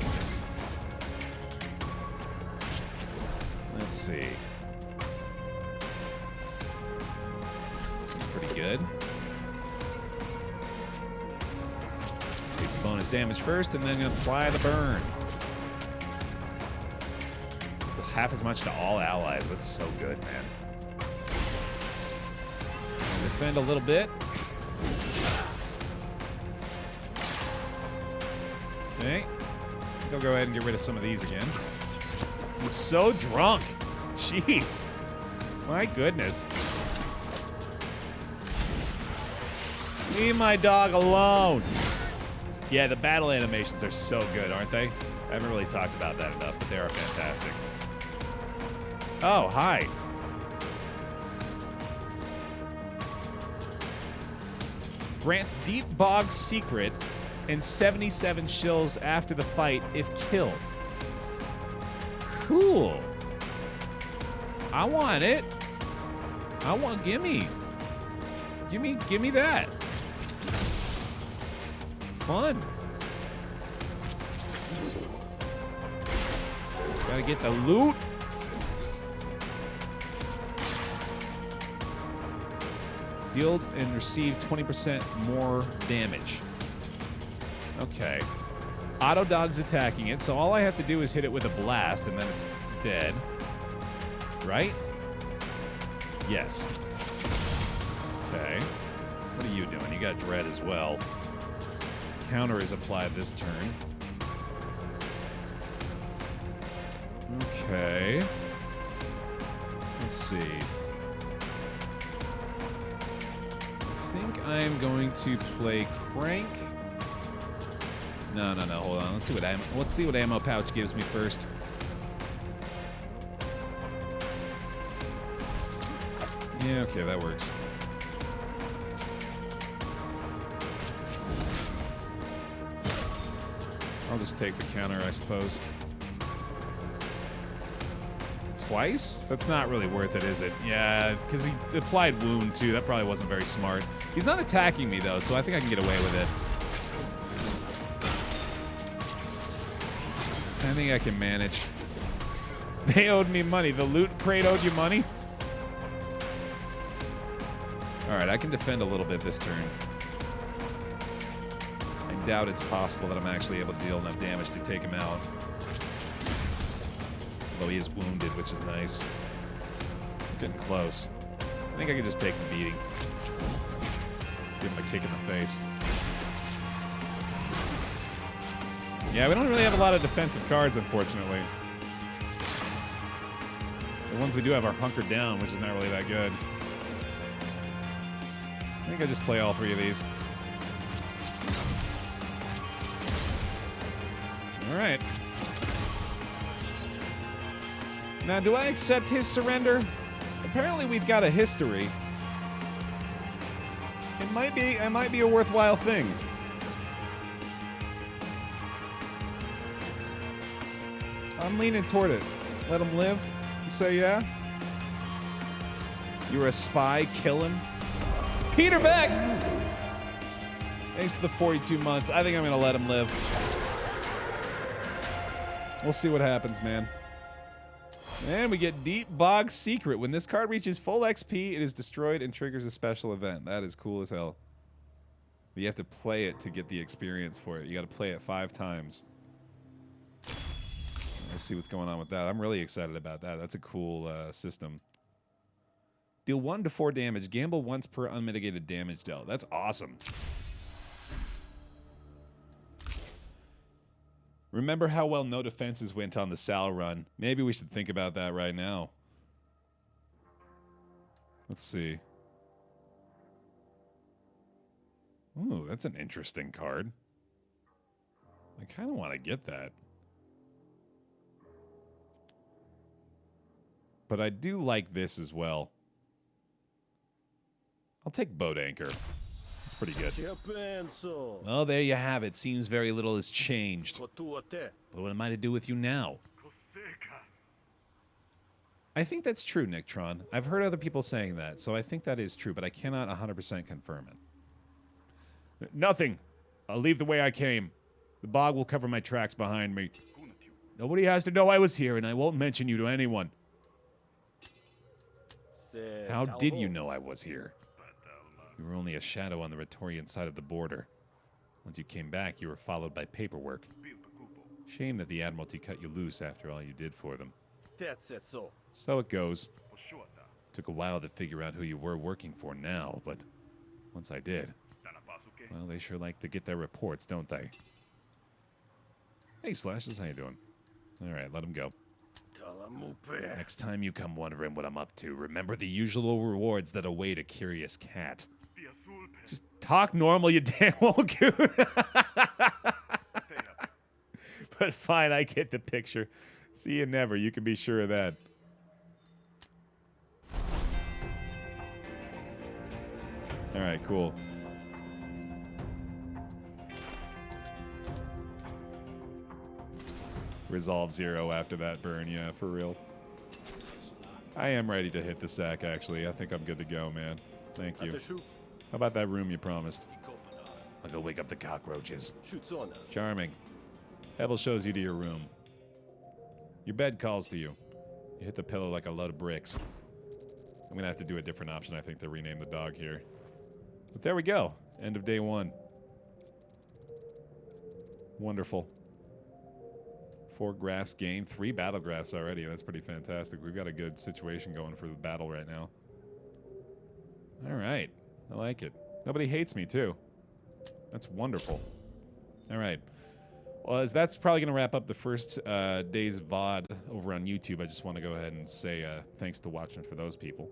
Let's see. That's pretty good. Take the bonus damage first, and then apply the burn. Half as much to all allies. That's so good, man. And defend a little bit. Okay. I'll go ahead and get rid of some of these again. He's so drunk. Jeez. My goodness. Leave my dog alone. Yeah, the battle animations are so good, aren't they? I haven't really talked about that enough, but they are fantastic. Oh, hi. Grants Deep Bog Secret and 77 shills after the fight if killed. Cool. I want it. Gimme that. Fun. Gotta get the loot. Deal and receive 20% more damage. Okay. Auto Dog's attacking it, so all I have to do is hit it with a blast, and then it's dead. Right? Yes. Okay. What are you doing? You got Dread as well. Counter is applied this turn. Okay. Let's see. I think I'm going to play Crank. No, hold on. Let's see what ammo pouch gives me first. Yeah, okay, that works. I'll just take the counter, I suppose. Twice? That's not really worth it, is it? Yeah, because he applied wound, too. That probably wasn't very smart. He's not attacking me, though, so I think I can get away with it. I think I can manage. They owed me money. The loot crate owed you money? All right, I can defend a little bit this turn. I doubt it's possible that I'm actually able to deal enough damage to take him out. Although he is wounded, which is nice. Getting close. I think I can just take the beating. Give him a kick in the face. Yeah, we don't really have a lot of defensive cards, unfortunately. The ones we do have are hunkered down, which is not really that good. I think I just play all three of these. All right. Now, do I accept his surrender? Apparently, we've got a history. It might be a worthwhile thing. I'm leaning toward it. Let him live. You say yeah? You were a spy. Kill him. Peter Beck! Thanks for the 42 months. I think I'm gonna let him live. We'll see what happens, man. And we get Deep Bog Secret. When this card reaches full XP, it is destroyed and triggers a special event. That is cool as hell. But you have to play it to get the experience for it. You gotta play it 5 times. Let's see what's going on with that. I'm really excited about that. That's a cool system. Deal 1 to 4 damage. Gamble once per unmitigated damage dealt. That's awesome. Remember how well no defenses went on the Sal run. Maybe we should think about that right now. Let's see. Ooh, that's an interesting card. I kind of want to get that. But I do like this as well. I'll take Boat Anchor. It's pretty good. Well, there you have it. Seems very little has changed. But what am I to do with you now? I think that's true, Nictron. I've heard other people saying that, so I think that is true, but I cannot 100% confirm it. Nothing. I'll leave the way I came. The bog will cover my tracks behind me. Nobody has to know I was here, and I won't mention you to anyone. How did you know I was here? You were only a shadow on the Retorian side of the border. Once you came back, you were followed by paperwork. Shame that the Admiralty cut you loose after all you did for them. So it goes. Took a while to figure out who you were working for now, but once I did, well, they sure like to get their reports, don't they? Hey, Slashes, how you doing? All right, let him go. Next time you come wondering what I'm up to, remember the usual rewards that await a curious cat. Just talk normal, you damn old goon. But fine, I get the picture. See you never, you can be sure of that. Alright, cool. Resolve 0 after that burn, yeah, for real. I am ready to hit the sack, actually. I think I'm good to go, man. Thank you. How about that room you promised? I'll go wake up the cockroaches. Charming. Hebel shows you to your room. Your bed calls to you. You hit the pillow like a load of bricks. I'm gonna have to do a different option, I think, to rename the dog here. But there we go. End of day 1. Wonderful. 4 graphs gained, 3 battle graphs already. That's pretty fantastic. We've got a good situation going for the battle right now. All right. I like it. Nobody hates me, too. That's wonderful. All right. Well, as that's probably going to wrap up the first day's VOD over on YouTube, I just want to go ahead and say thanks to watching for those people.